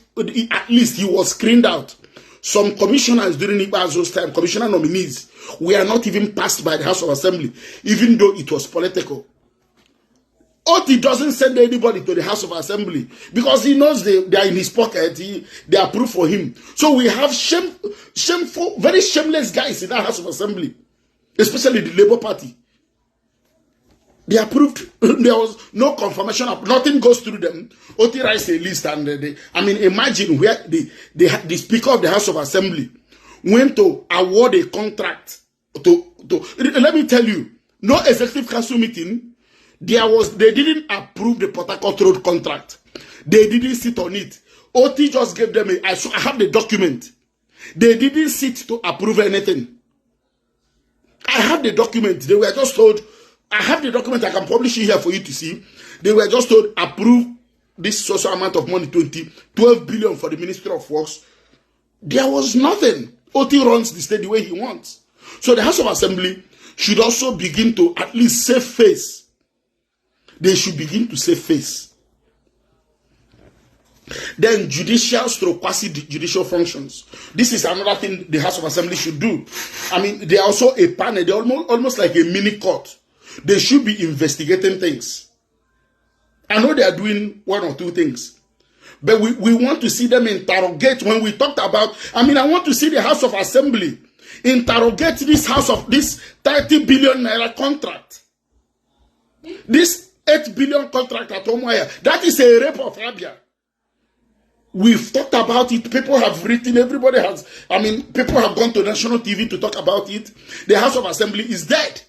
at least he was screened out. Some commissioners during Ibazo's time, commissioner nominees, were not even passed by the House of Assembly, even though it was political. Otti doesn't send anybody to the House of Assembly because he knows they are in his pocket. They approve for him. So we have shameful, very shameless guys in that House of Assembly, especially the Labour Party. They approved. There was no confirmation. Nothing goes through them. Otti writes a list, and imagine where the Speaker of the House of Assembly went to award a contract to. Let me tell you, no executive council meeting. They didn't approve the Port Harcourt Road contract. They didn't sit on it. Otti just gave them I have the document. They didn't sit to approve anything. I have the document. They were just told, I have the document, I can publish it here for you to see. They were just told, approve this social amount of money, 12 billion for the Ministry of Works. There was nothing. Otti runs the state the way he wants. So the House of Assembly should also begin to at least save face. They should begin to save face. Then judicial stroke quasi-judicial functions. This is another thing the House of Assembly should do. I mean, they are also a panel. They're almost like a mini court. They should be investigating things. I know they are doing one or two things. But we want to see them interrogate. When we talked about, I want to see the House of Assembly interrogate this 30 billion naira contract. This 8 billion contract at Omoya. That is a rape of Abia. We've talked about it. People have written. Everybody has. People have gone to national TV to talk about it. The House of Assembly is dead.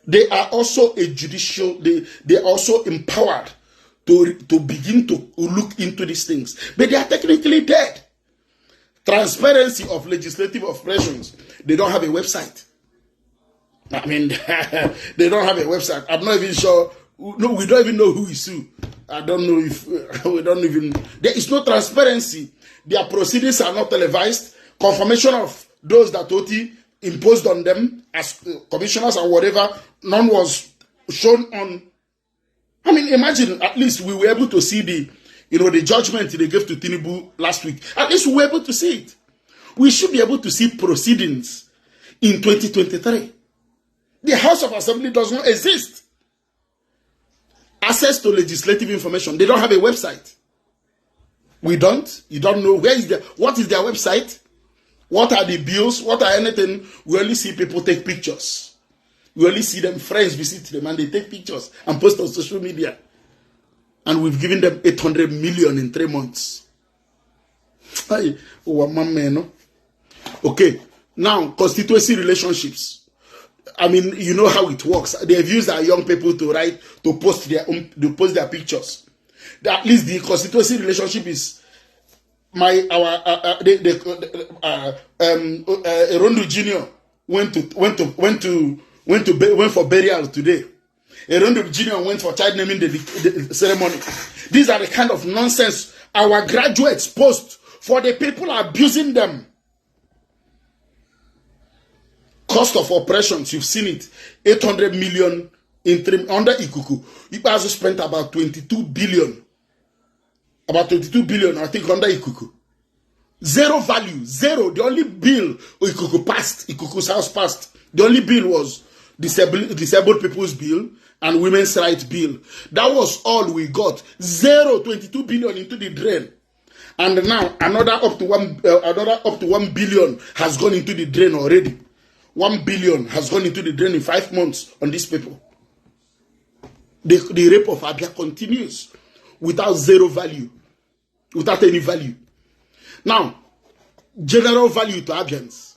They are also a judicial. They are also empowered to begin to look into these things. But they are technically dead. Transparency of legislative operations. They don't have a website. They don't have a website. I'm not even sure. No, we don't even know who is who. I don't know if we don't even. There is no transparency. Their proceedings are not televised. Confirmation of those that Otti imposed on them as commissioners or whatever, none was shown on. Imagine at least we were able to see the judgment they gave to Tinubu last week. At least we were able to see it. We should be able to see proceedings in 2023. The House of Assembly does not exist. Access to legislative information. They don't have a website. We don't. You don't know what is their website? What are the bills? What are anything? We only see people take pictures. We only see them, friends visit them, and they take pictures and post on social media. And we've given them 800 million in 3 months. Okay. Now, constituency relationships. You know how it works. They've used our young people to post their pictures. At least the constituency relationship is Erondu Junior went for burial today. Erondu Junior went for child naming the ceremony. These are the kind of nonsense our graduates post for the people abusing them. Cost of operations, you've seen it. 800 million under Ikuku. Ipazo spent about 22 billion. About 22 billion, I think, under Ikuku. Zero value, zero. The only bill Ikuku's house passed. The only bill was disabled people's bill and women's rights bill. That was all we got. 22 billion into the drain. And now another up to 1 billion has gone into the drain already. 1 billion has gone into the drain in 5 months on these people. The rape of Abia continues without zero value, without any value. Now, general value to Abians,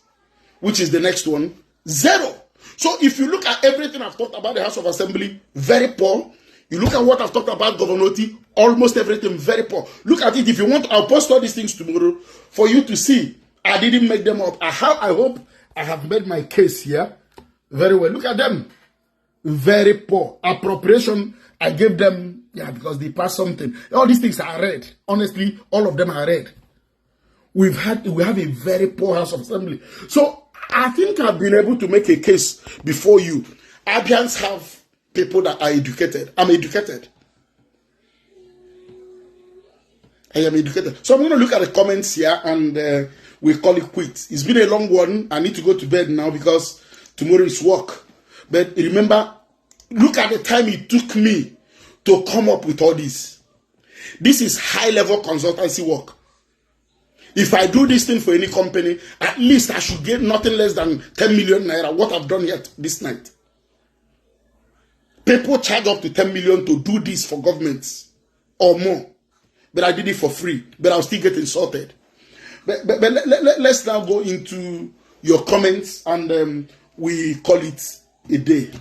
which is the next one, zero. So if you look at everything I've talked about the House of Assembly, very poor. You look at what I've talked about, Gov.Otti, almost everything very poor. Look at it. If you want, I'll post all these things tomorrow for you to see. I didn't make them up. I hope I have made my case here very well. Look at them. Very poor. Appropriation, I gave them, because they passed something. All these things are read. Honestly, all of them are read. We have a very poor House of Assembly. So I think I've been able to make a case before you. Abians have people that are educated. I'm educated. I am educated. So I'm going to look at the comments here and we call it quits. It's been a long one. I need to go to bed now because tomorrow is work. But remember, look at the time it took me to come up with all this. This is high-level consultancy work. If I do this thing for any company, at least I should get nothing less than 10 million naira, what I've done here this night. People charge up to 10 million to do this for governments or more. But I did it for free. But I'll still get insulted. But let's now go into your comments and we call it a day.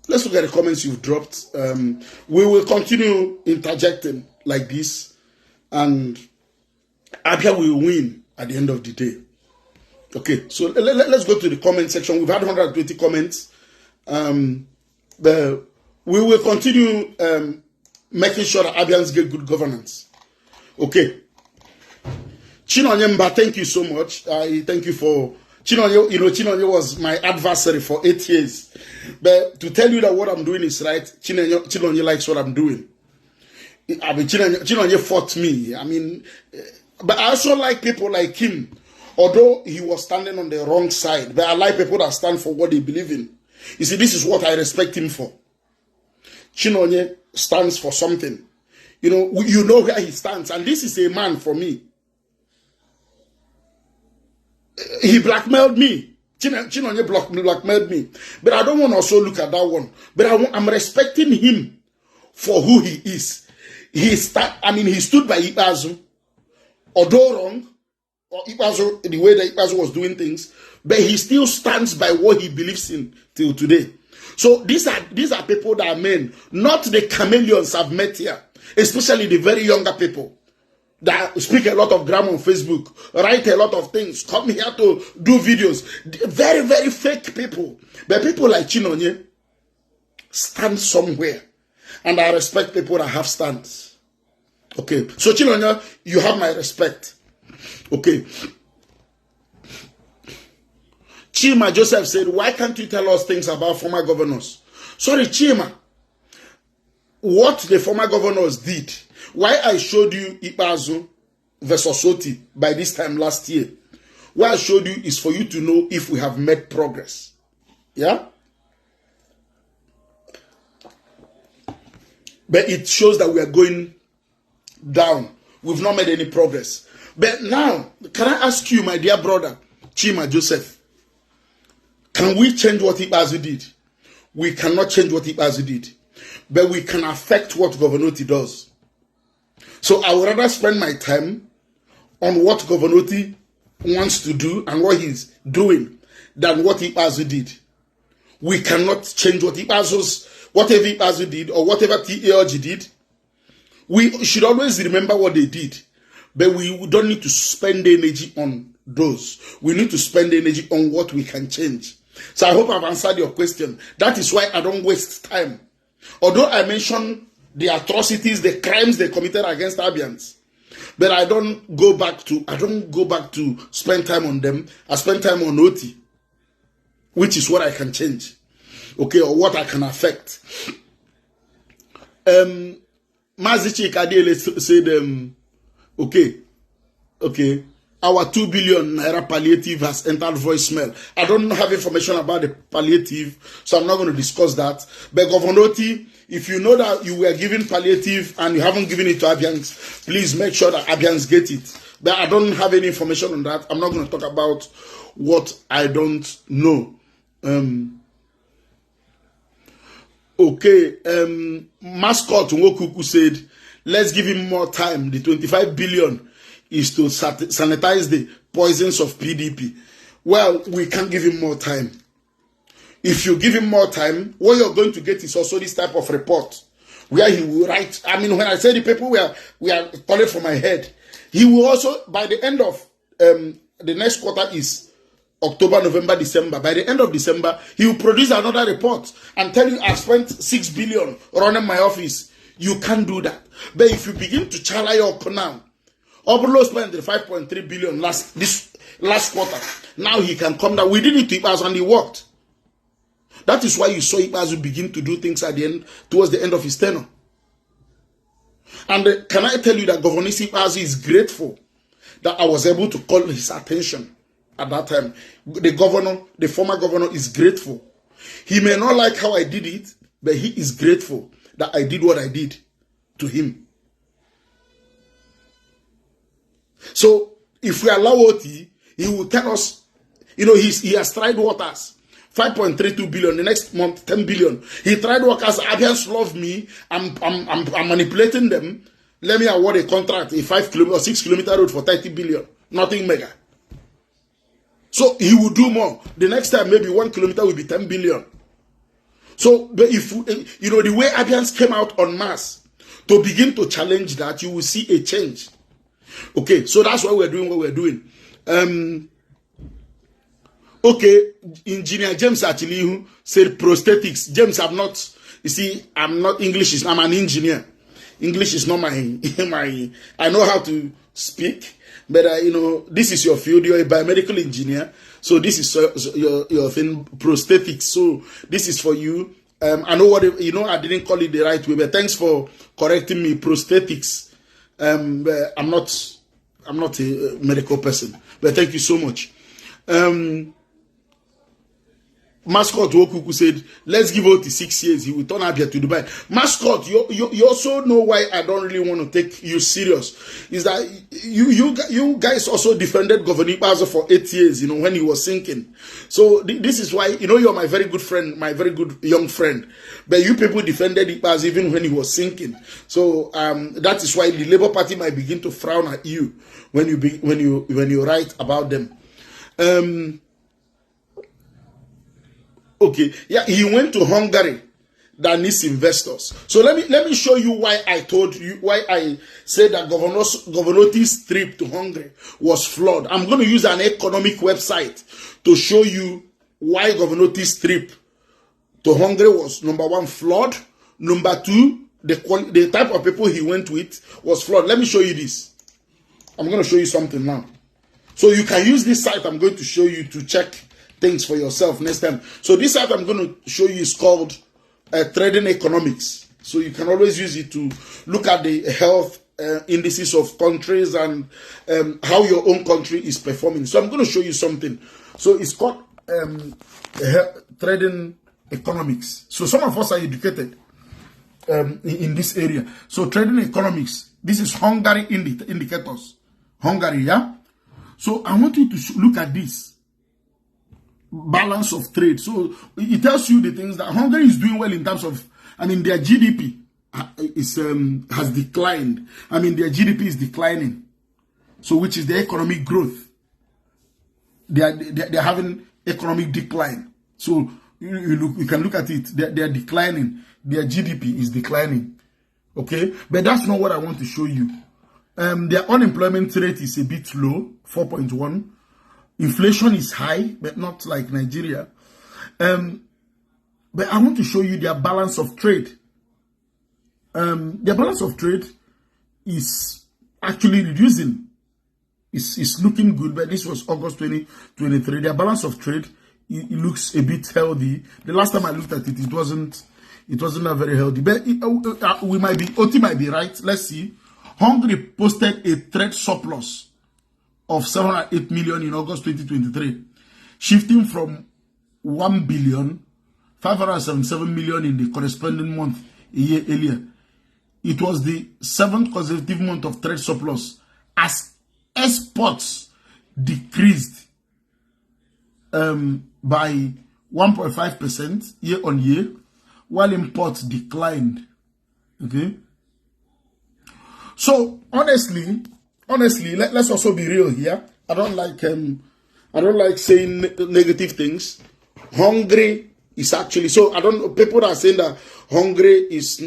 Let's look at the comments you've dropped. We will continue interjecting like this and Abia will win at the end of the day. Okay, so let's go to the comment section. We've had 120 comments. But we will continue making sure that Abians get good governance. Okay. Chinonye, thank you so much. I thank you for Chinonye. You know, Chinonye was my adversary for 8 years. But to tell you that what I'm doing is right, Chinonye likes what I'm doing. I mean, Chinonye fought me. I mean, but I also like people like him, although he was standing on the wrong side. But I like people that stand for what they believe in. You see, this is what I respect him for. Chinonye stands for something. You know where he stands. And this is a man for me. He blackmailed me. Chinonye blackmailed me. But I don't want to also look at that one. But I'm respecting him for who he is. He stood by Ikpeazu. Although wrong, or Ikpeazu, the way that Ikpeazu was doing things, but he still stands by what he believes in till today. So these are people that are men, not the chameleons I've met here, especially the very younger people that speak a lot of grammar on Facebook, write a lot of things, come here to do videos. Very, very fake people. But people like Chinonye stand somewhere. And I respect people that have stands. Okay. So Chinonye, you have my respect. Okay. Chima Joseph said, why can't you tell us things about former governors? Sorry, Chima. What the former governors did, why I showed you Ikpeazu versus Otti by this time last year, what I showed you is for you to know if we have made progress. Yeah? But it shows that we are going down. We've not made any progress. But now, can I ask you, my dear brother, Chima Joseph, can we change what Ikpeazu did? We cannot change what Ikpeazu did. But we can affect what Gov.Otti does. So I would rather spend my time on what Gov.Otti wants to do and what he's doing than what Ikpeazu did. We cannot change whatever Ikpeazu did or whatever TALG did. We should always remember what they did. But we don't need to spend energy on those. We need to spend energy on what we can change. So I hope I've answered your question. That is why I don't waste time. Although I mentioned the atrocities, the crimes they committed against Abians, but I don't go back to spend time on them. I spend time on Otti, which is what I can change, okay, or what I can affect. Mazichi Kadele said, okay, our 2 billion naira palliative has entered voicemail. I don't have information about the palliative, so I'm not going to discuss that. But Gov.Otti, if you know that you were given palliative and you haven't given it to Abians, please make sure that Abians get it. But I don't have any information on that. I'm not going to talk about what I don't know. Mascot Nwokuku said, let's give him more time. The 25 billion is to sanitize the poisons of PDP. Well, we can't give him more time. if you give him more time, what you're going to get is also this type of report where he will write. I mean, when I say the people we are calling for my head, he will also, by the end of the next quarter is October, November, December. By the end of December, he will produce another report and tell you I spent 6 billion running my office. You can't do that. But if you begin to challenge up now, Obulo spent the 5.3 billion this last quarter. Now he can come down. We did it to Ibaz and he worked. That is why you saw Ibaz begin to do things at the end, towards the end of his tenure. And can I tell you that Governor Ibaz is grateful that I was able to call his attention at that time. The former governor is grateful. He may not like how I did it, but he is grateful that I did what I did to him. So if we allow Otti, he will tell us, he has tried waters. 5.32 billion. The next month, 10 billion. He tried workers. Abians love me. I'm manipulating them. Let me award a contract, a 5 kilometer or 6 kilometer road for 30 billion. Nothing mega. So he will do more. The next time, maybe 1 kilometer will be 10 billion. So, but if the way Abians came out en masse to begin to challenge that, you will see a change. Okay, so that's why we're doing what we're doing. Okay, Engineer James actually said prosthetics. James, I'm not English. I'm an engineer. English is not my I know how to speak, but this is your field. You're a biomedical engineer, so this is your thing, prosthetics. So this is for you. I know what I didn't call it the right way, but thanks for correcting me. Prosthetics. But I'm not a medical person, but thank you so much. Mascot Wokuku said, let's give Otti 6 years. He will turn Abia to Dubai. Mascot, you also know why I don't really want to take you serious. Is that you guys also defended Governor Ibazo for 8 years, when he was sinking. So this is why, you're my very good friend, my very good young friend. But you people defended Ibazo even when he was sinking. So that is why the Labour Party might begin to frown at you when you write about them. Okay, yeah, he went to Hungary that needs investors. So let me show you why I said that Governor Otti's trip to Hungary was flawed. I'm going to use an economic website to show you why Governor Otti's trip to Hungary was, number one, flawed. Number two, the type of people he went with was flawed. Let me show you this. I'm going to show you something now. So you can use this site I'm going to show you to check things for yourself next time. So this site I'm going to show you is called Trading Economics. So you can always use it to look at the health indices of countries and how your own country is performing. So I'm going to show you something. So it's called Trading Economics. So some of us are educated in this area. So Trading Economics, this is Hungary indicators. Hungary, yeah? So I want you to look at this. Balance of trade. So it tells you the things that Hungary is doing well in terms of, their GDP has declined. Their GDP is declining. So which is the economic growth. They're having economic decline. So you can look at it. They're declining. Their GDP is declining. Okay? But that's not what I want to show you. Their unemployment rate is a bit low, 4.1. Inflation is high, but not like Nigeria. But I want to show you their balance of trade. Their balance of trade is actually reducing. It's looking good, but this was August 2023. Their balance of trade, it looks a bit healthy. The last time I looked at it, it wasn't very healthy. But Otti might be right. Let's see. Hungary posted a trade surplus of 708 million in August 2023, shifting from 1,577 million in the corresponding month a year earlier. It was the 7th consecutive month of trade surplus as exports decreased by 1.5% year on year, while imports declined. Okay. So honestly, let's also be real here. I don't like saying negative things. Hungary is actually, so I don't know, people are saying that Hungary's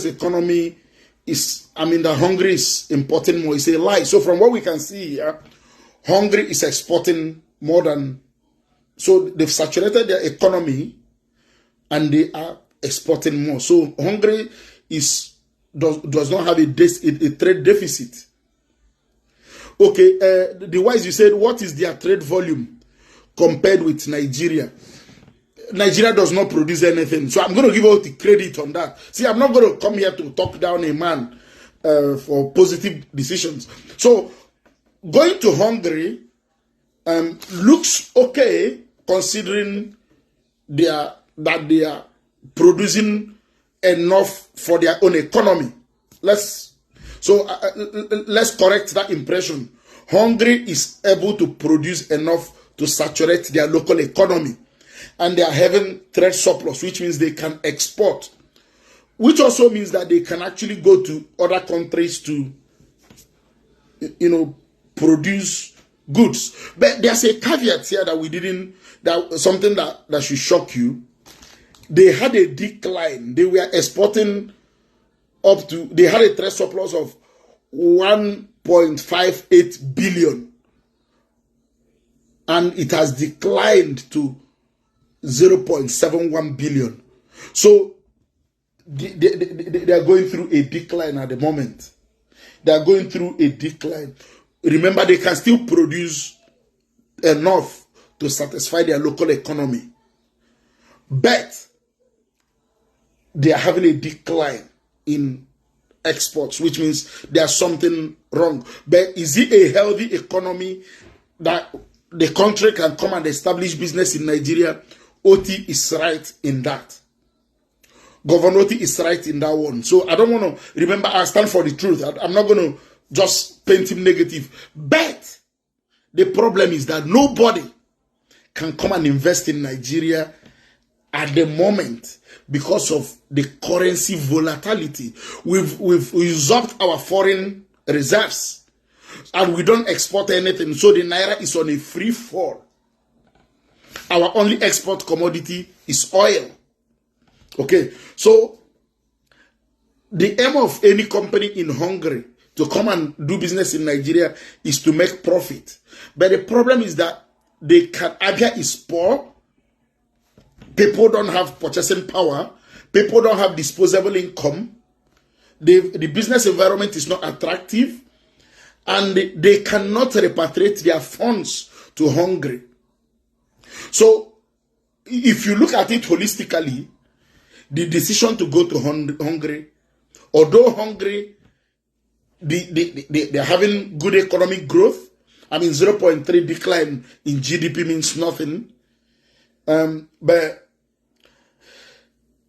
economy is, that Hungary is importing more. It's a lie. So from what we can see here, Hungary is exporting more than, so they've saturated their economy and they are exporting more. So Hungary does not have a trade deficit. Okay, the wise, you said, what is their trade volume compared with Nigeria? Nigeria does not produce anything. So I'm going to give out the credit on that. See, I'm not going to come here to talk down a man for positive decisions. So going to Hungary looks okay, considering that they are producing enough for their own economy. Let's correct that impression. Hungary is able to produce enough to saturate their local economy, and they are having trade surplus, which means they can export, which also means that they can actually go to other countries to, produce goods. But there's a caveat here that something that should shock you. They had a decline. They were exporting they had a trade surplus of 1.58 billion. And it has declined to 0.71 billion. So they are going through a decline at the moment. They are going through a decline. Remember, they can still produce enough to satisfy their local economy. But they are having a decline in exports, which means there's something wrong. But is it a healthy economy that the country can come and establish business in Nigeria? Otti is right in that. Gov.Otti is right in that one. So I don't want to, remember, I stand for the truth. I'm not going to just paint him negative. But the problem is that nobody can come and invest in Nigeria at the moment because of the currency volatility. We've usurped our foreign reserves and we don't export anything. So the naira is on a free fall. Our only export commodity is oil. Okay, so the aim of any company in Hungary to come and do business in Nigeria is to make profit. But the problem is that Abia is poor. People don't have purchasing power. People don't have disposable income. The business environment is not attractive. And they cannot repatriate their funds to Hungary. So, if you look at it holistically, the decision to go to Hungary, although Hungary, they're having good economic growth, 0.3 decline in GDP means nothing. But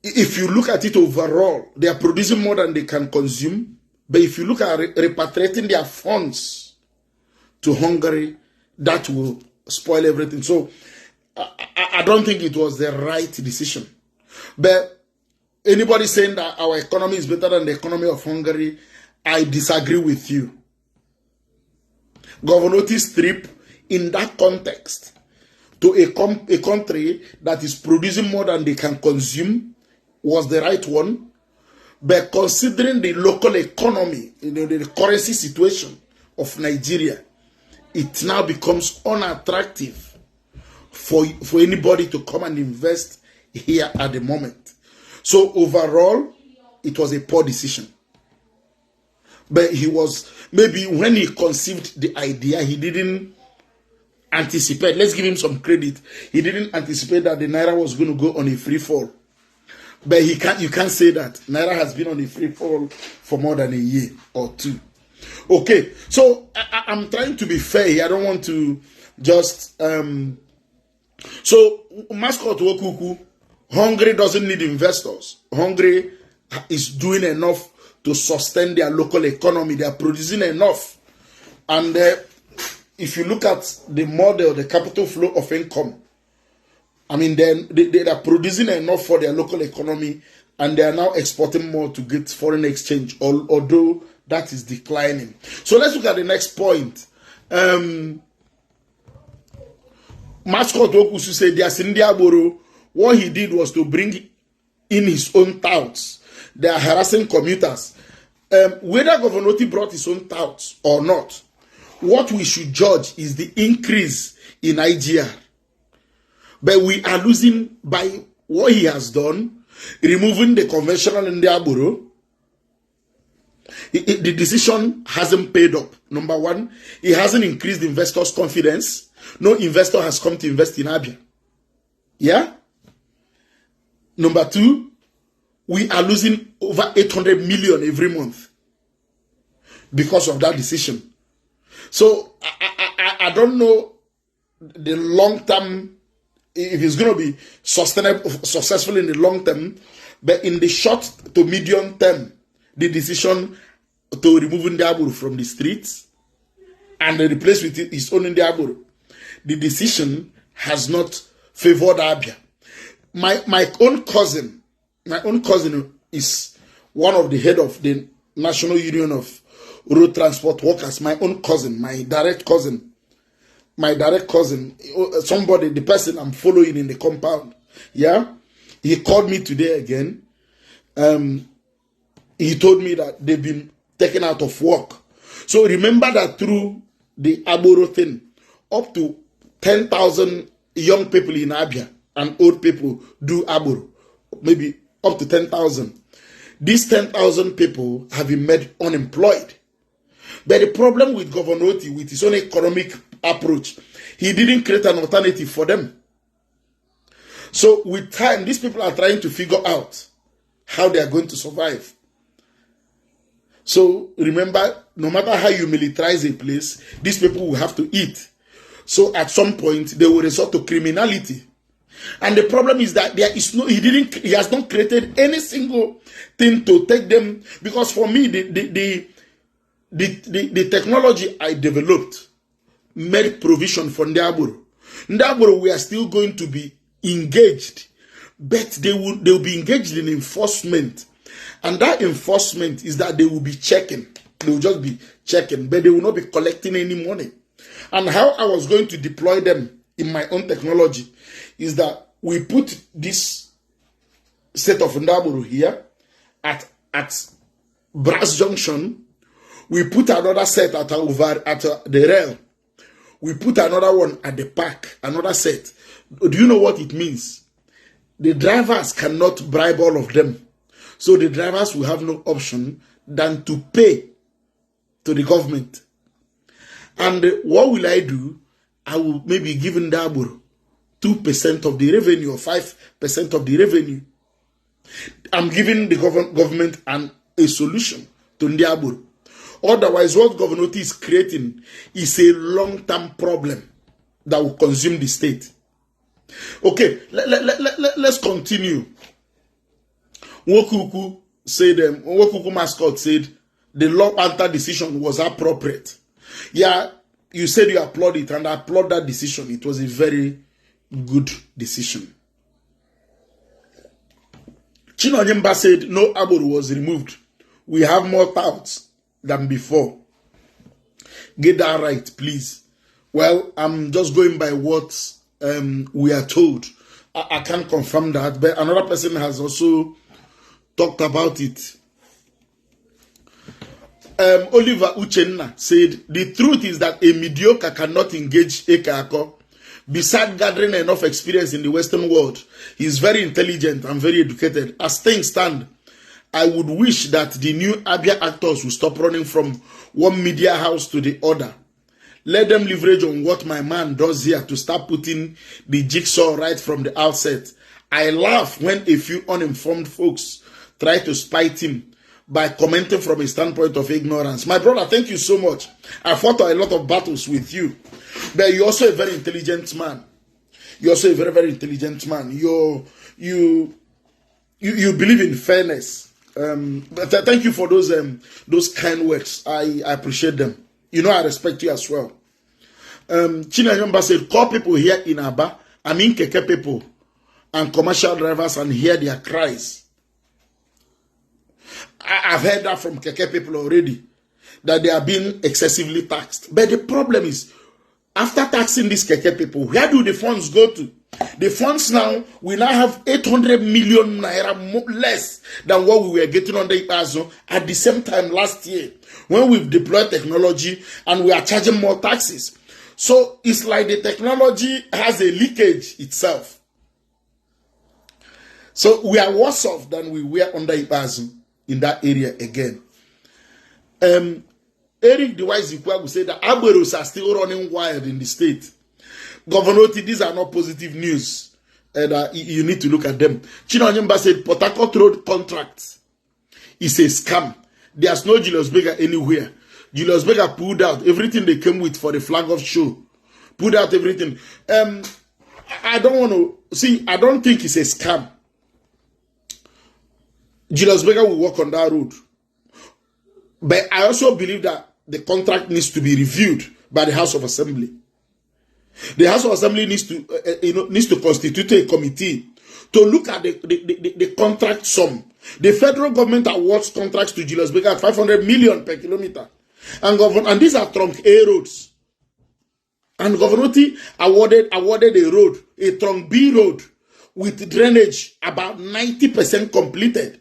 if you look at it overall, they are producing more than they can consume. But if you look at repatriating their funds to Hungary, that will spoil everything. So I don't think it was the right decision. But anybody saying that our economy is better than the economy of Hungary, I disagree with you. Gov.Otti's trip in that context to a country that is producing more than they can consume was the right one. But considering the local economy, the currency situation of Nigeria, it now becomes unattractive for anybody to come and invest here at the moment. So overall, it was a poor decision. But maybe when he conceived the idea, he didn't anticipate. Let's give him some credit. He didn't anticipate that the naira was going to go on a free fall. But you can't say that. Naira has been on a free fall for more than a year or two. Okay, so I'm trying to be fair here. I don't want to just... So, Mascot Wokuku, Hungary doesn't need investors. Hungary is doing enough to sustain their local economy. They are producing enough. And if you look at the model, the capital flow of income, then they are producing enough for their local economy, and they are now exporting more to get foreign exchange, although that is declining. So let's look at the next point. Mascot Okusu said, "There's India Boro what he did was to bring in his own touts. They are harassing commuters. Whether Gov.Otti brought his own touts or not, what we should judge is the increase in IGR. But we are losing by what he has done, removing the conventional in their bureau. The decision hasn't paid up. Number one, it hasn't increased investors' confidence. No investor has come to invest in Abia. Yeah? Number two, we are losing over 800 million every month because of that decision. So I don't know the long term, if it's going to be successful in the long term, but in the short to medium term, the decision to remove Ndiaburu from the streets and replace with his own Ndiaburu, the decision has not favored Abia. My own cousin is one of the head of the National Union of Road Transport Workers. My own cousin, my direct cousin, somebody, the person I'm following in the compound. Yeah, he called me today again. He told me that they've been taken out of work. So remember that through the Aboro thing, up to 10,000 young people in Abia and old people do Aboro, maybe up to 10,000. These 10,000 people have been made unemployed. But the problem with Gov.Otti, with his own economic approach, he didn't create an alternative for them. So with time, these people are trying to figure out how they are going to survive. So remember, no matter how you militarize a place, these people will have to eat. So at some point, they will resort to criminality. And the problem is that there is he has not created any single thing to take them. Because for me, the technology I developed made provision for Ndiaburu. Ndiaburu, we are still going to be engaged, but they will be engaged in enforcement. And that enforcement is that they will be checking. They will just be checking, but they will not be collecting any money. And how I was going to deploy them in my own technology is that we put this set of Ndiaburu here at Brass Junction. We put another set at the rail. We put another one at the park, another set. Do you know what it means? The drivers cannot bribe all of them. So the drivers will have no option than to pay to the government. And what will I do? I will maybe give Ndiaburu 2% of the revenue or 5% of the revenue. I'm giving the government a solution to Ndiaburu. Otherwise, what Gov.Otti is creating is a long-term problem that will consume the state. Okay, let's continue. Wokuku mascot said the law Panther decision was appropriate. Yeah, you said you applaud it, and I applaud that decision. It was a very good decision. Chinonyemba said no Aburu was removed. We have more touts than before. Get that right, please. Well, I'm just going by what we are told. I can't confirm that, but another person has also talked about it. Oliver Uchenna said, the truth is that a mediocre cannot engage Ekako. Besides gathering enough experience in the Western world, he is very intelligent and very educated. As things stand, I would wish that the new Abia actors will stop running from one media house to the other. Let them leverage on what my man does here to start putting the jigsaw right from the outset. I laugh when a few uninformed folks try to spite him by commenting from a standpoint of ignorance. My brother, thank you so much. I fought a lot of battles with you. But you're also a very intelligent man. You're also a very, very intelligent man. You believe in fairness. But thank you for those kind words. I appreciate them. You know I respect you as well. Chinayomba said, call people here in Aba, I mean Keke people and commercial drivers, and hear their cries. I've heard that from Keke people already, that they are being excessively taxed. But the problem is, after taxing these Keke people, where do the funds go to? The funds now, we now have 800 million naira less than what we were getting under Ipazo at the same time last year, when we've deployed technology and we are charging more taxes. So it's like the technology has a leakage itself. So we are worse off than we were under Ipazo in that area again. Eric Dewise will say that Agberos are still running wild in the state. Gov.Otti, these are not positive news. And you need to look at them. Chinonyemba said Port Harcourt Road contract is a scam. There's no Julius Berger anywhere. Julius Berger pulled out everything they came with for the flag of show. Pulled out everything. I don't want to see, I don't think it's a scam. Julius Berger will work on that road. But I also believe that the contract needs to be reviewed by the House of Assembly. The House of Assembly needs to constitute a committee to look at the contract sum. The federal government awards contracts to Julius Berger at 500 million per kilometer. And these are trunk A roads. And Gov.Otti awarded a road, a trunk B road, with drainage about 90% completed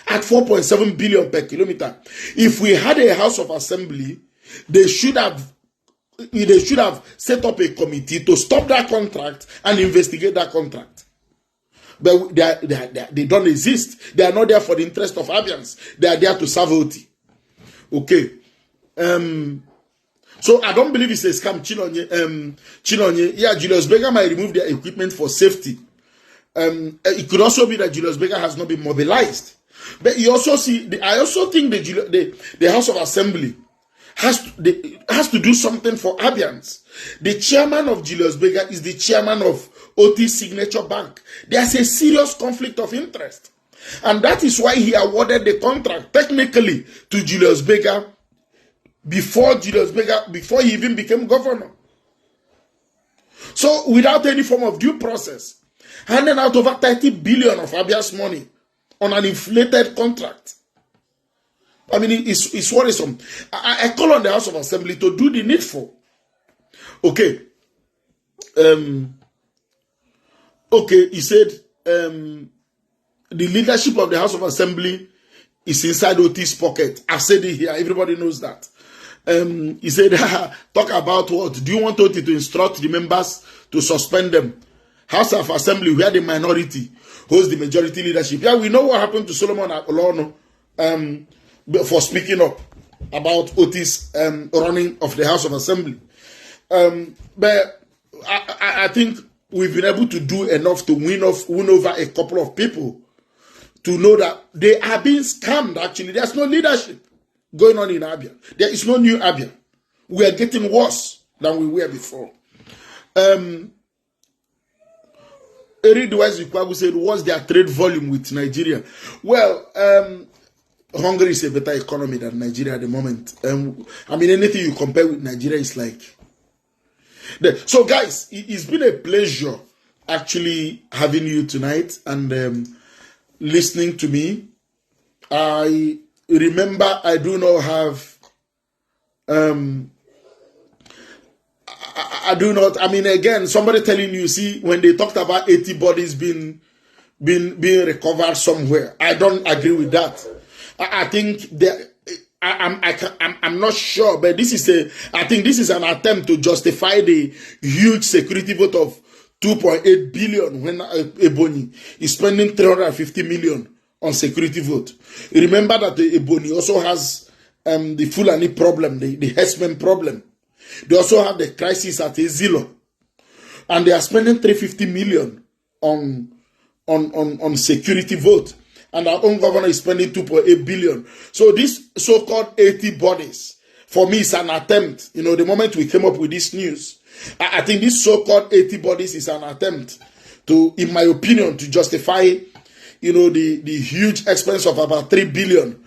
at 4.7 billion per kilometer. If we had a House of Assembly, they should have set up a committee to stop that contract and investigate that contract. But they don't exist. They are not there for the interest of Abians. They are there to serve Otti. Okay. So I don't believe it's a scam. Chinonye, yeah, Julius Berger might remove their equipment for safety. It could also be that Julius Berger has not been mobilized. But you also see, I also think the House of Assembly has to do something for Abians. The chairman of Julius Berger is the chairman of Otti's Signature Bank. There's a serious conflict of interest. And that is why he awarded the contract technically to Julius Berger before he even became governor. So without any form of due process, handing out over 30 billion of Abia's money on an inflated contract. I mean, it's worrisome. I call on the House of Assembly to do the needful. Okay. Okay, he said the leadership of the House of Assembly is inside Otti's pocket. I said it here. Everybody knows that. He said, talk about what? Do you want Otti to instruct the members to suspend them? House of Assembly, where the minority holds the majority leadership. Yeah, we know what happened to Solomon Akolono for speaking up about Otti's running of the House of Assembly. But I think we've been able to do enough to win over a couple of people to know that they are being scammed, actually. There's no leadership going on in Abia. There is no new Abia. We are getting worse than we were before. Eric Dewise said, what's their trade volume with Nigeria? Well, Hungary is a better economy than Nigeria at the moment. I mean, anything you compare with Nigeria is like... So, guys, it's been a pleasure actually having you tonight and listening to me. I remember I do not have... I mean, again, somebody telling you, see, when they talked about 80 bodies being recovered somewhere, I don't agree with that. I think I'm not sure, but I think this is an attempt to justify the huge security vote of 2.8 billion when Ebony is spending 350 million on security vote. Remember that Ebony also has the Fulani problem, the herdsmen problem. They also have the crisis at Ezilo. And they are spending 350 million on security vote. And our own governor is spending 2.8 billion. So this so-called 80 bodies, for me, is an attempt. You know, the moment we came up with this news, I think this so-called 80 bodies is an attempt to, in my opinion, to justify, you know, the huge expense of about 3 billion.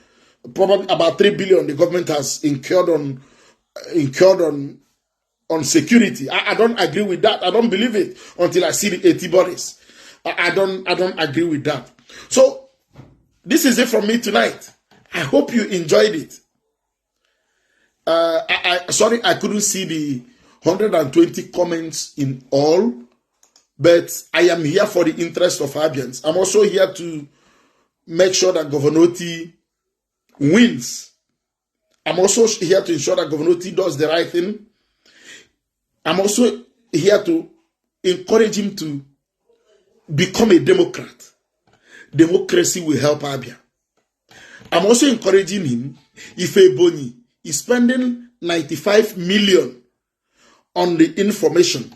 Probably about 3 billion the government has incurred on security. I don't agree with that. I don't believe it until I see the 80 bodies. I don't agree with that. So this is it from me tonight. I hope you enjoyed it. Sorry I couldn't see the 120 comments in all, But I am here for the interest of Abians. I'm also here to make sure that Gov.Otti wins. I'm also here to ensure that Gov.Otti does the right thing. I'm also here to encourage him to become a Democrat. Democracy will help Abia. I'm also encouraging him, if Ebonyi is spending 95 million on the information,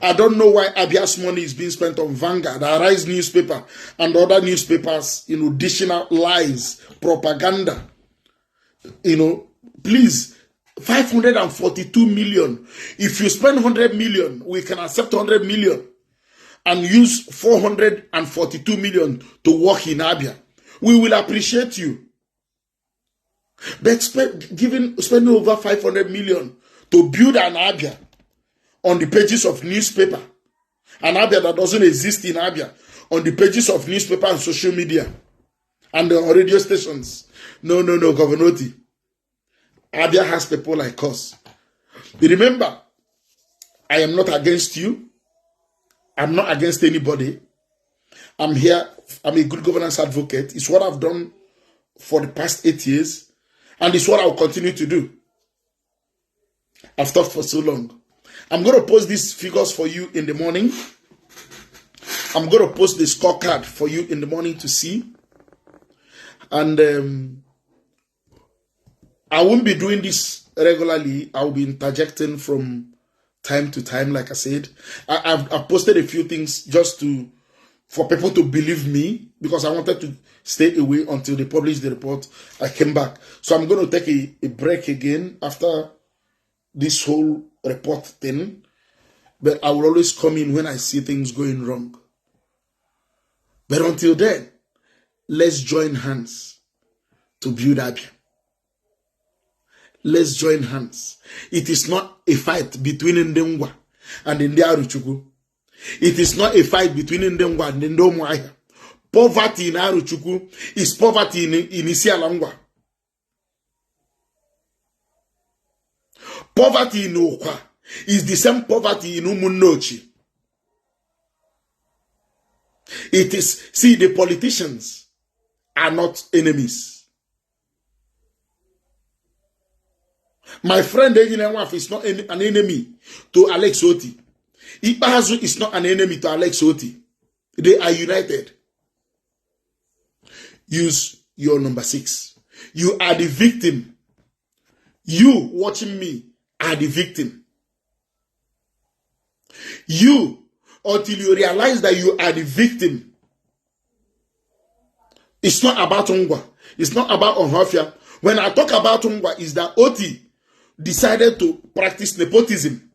I don't know why Abia's money is being spent on Vanguard, Arise newspaper, and other newspapers, dishing out lies, propaganda. Please, 542 million. If you spend 100 million, we can accept 100 million and use 442 million to work in Abia. We will appreciate you. But spending over 500 million to build an Abia on the pages of newspaper, an Abia that doesn't exist in Abia, on the pages of newspaper and social media, and on radio stations. No, Gov.Otti. Abia has people like us. Remember, I am not against you. I'm not against anybody. I'm here. I'm a good governance advocate. It's what I've done for the past 8 years, and it's what I'll continue to do. I've talked for so long. I'm going to post these figures for you in the morning. I'm going to post the scorecard for you in the morning to see. And I won't be doing this regularly. I'll be interjecting from time to time, like I said. I've posted a few things just for people to believe me, because I wanted to stay away until they published the report. I came back. So I'm going to take a break again after this whole report thing. But I will always come in when I see things going wrong. But until then, let's join hands to build Abia. Let's join hands. It is not a fight between Ndengwa and Ndiaruchukwu. It is not a fight between Ndengwa and Ndomwaya. Poverty in Aruchukwu is poverty in Isialangwa. Poverty in Okwa is the same poverty in Umunnochi. It is, see, the politicians are not enemies. My friend Ejinenwaf is not an enemy to Alex Otti. Ipahazu is not an enemy to Alex Otti. They are united. Use your number 6. You are the victim. You watching me are the victim. You, until you realize that you are the victim. It's not about Ongwa. It's not about Onhofia. When I talk about Ongwa, is that Otti decided to practice nepotism.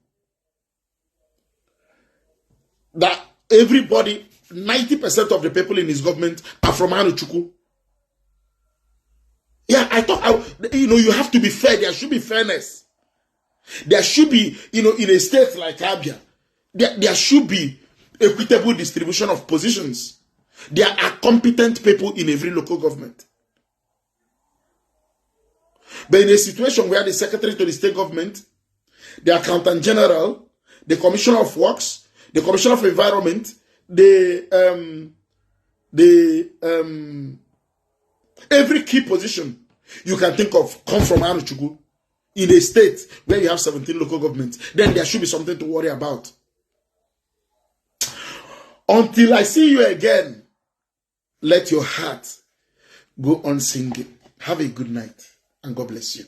That everybody, 90% of the people in his government are from Aruchukwu. Yeah, I thought, you have to be fair. There should be fairness. There should be, in a state like Abia, there should be equitable distribution of positions. There are competent people in every local government. But in a situation where the secretary to the state government, the accountant general, the commissioner of works, the commissioner of environment, every key position you can think of come from Aruchukwu in a state where you have 17 local governments, then there should be something to worry about. Until I see you again, let your heart go on singing. Have a good night, and God bless you.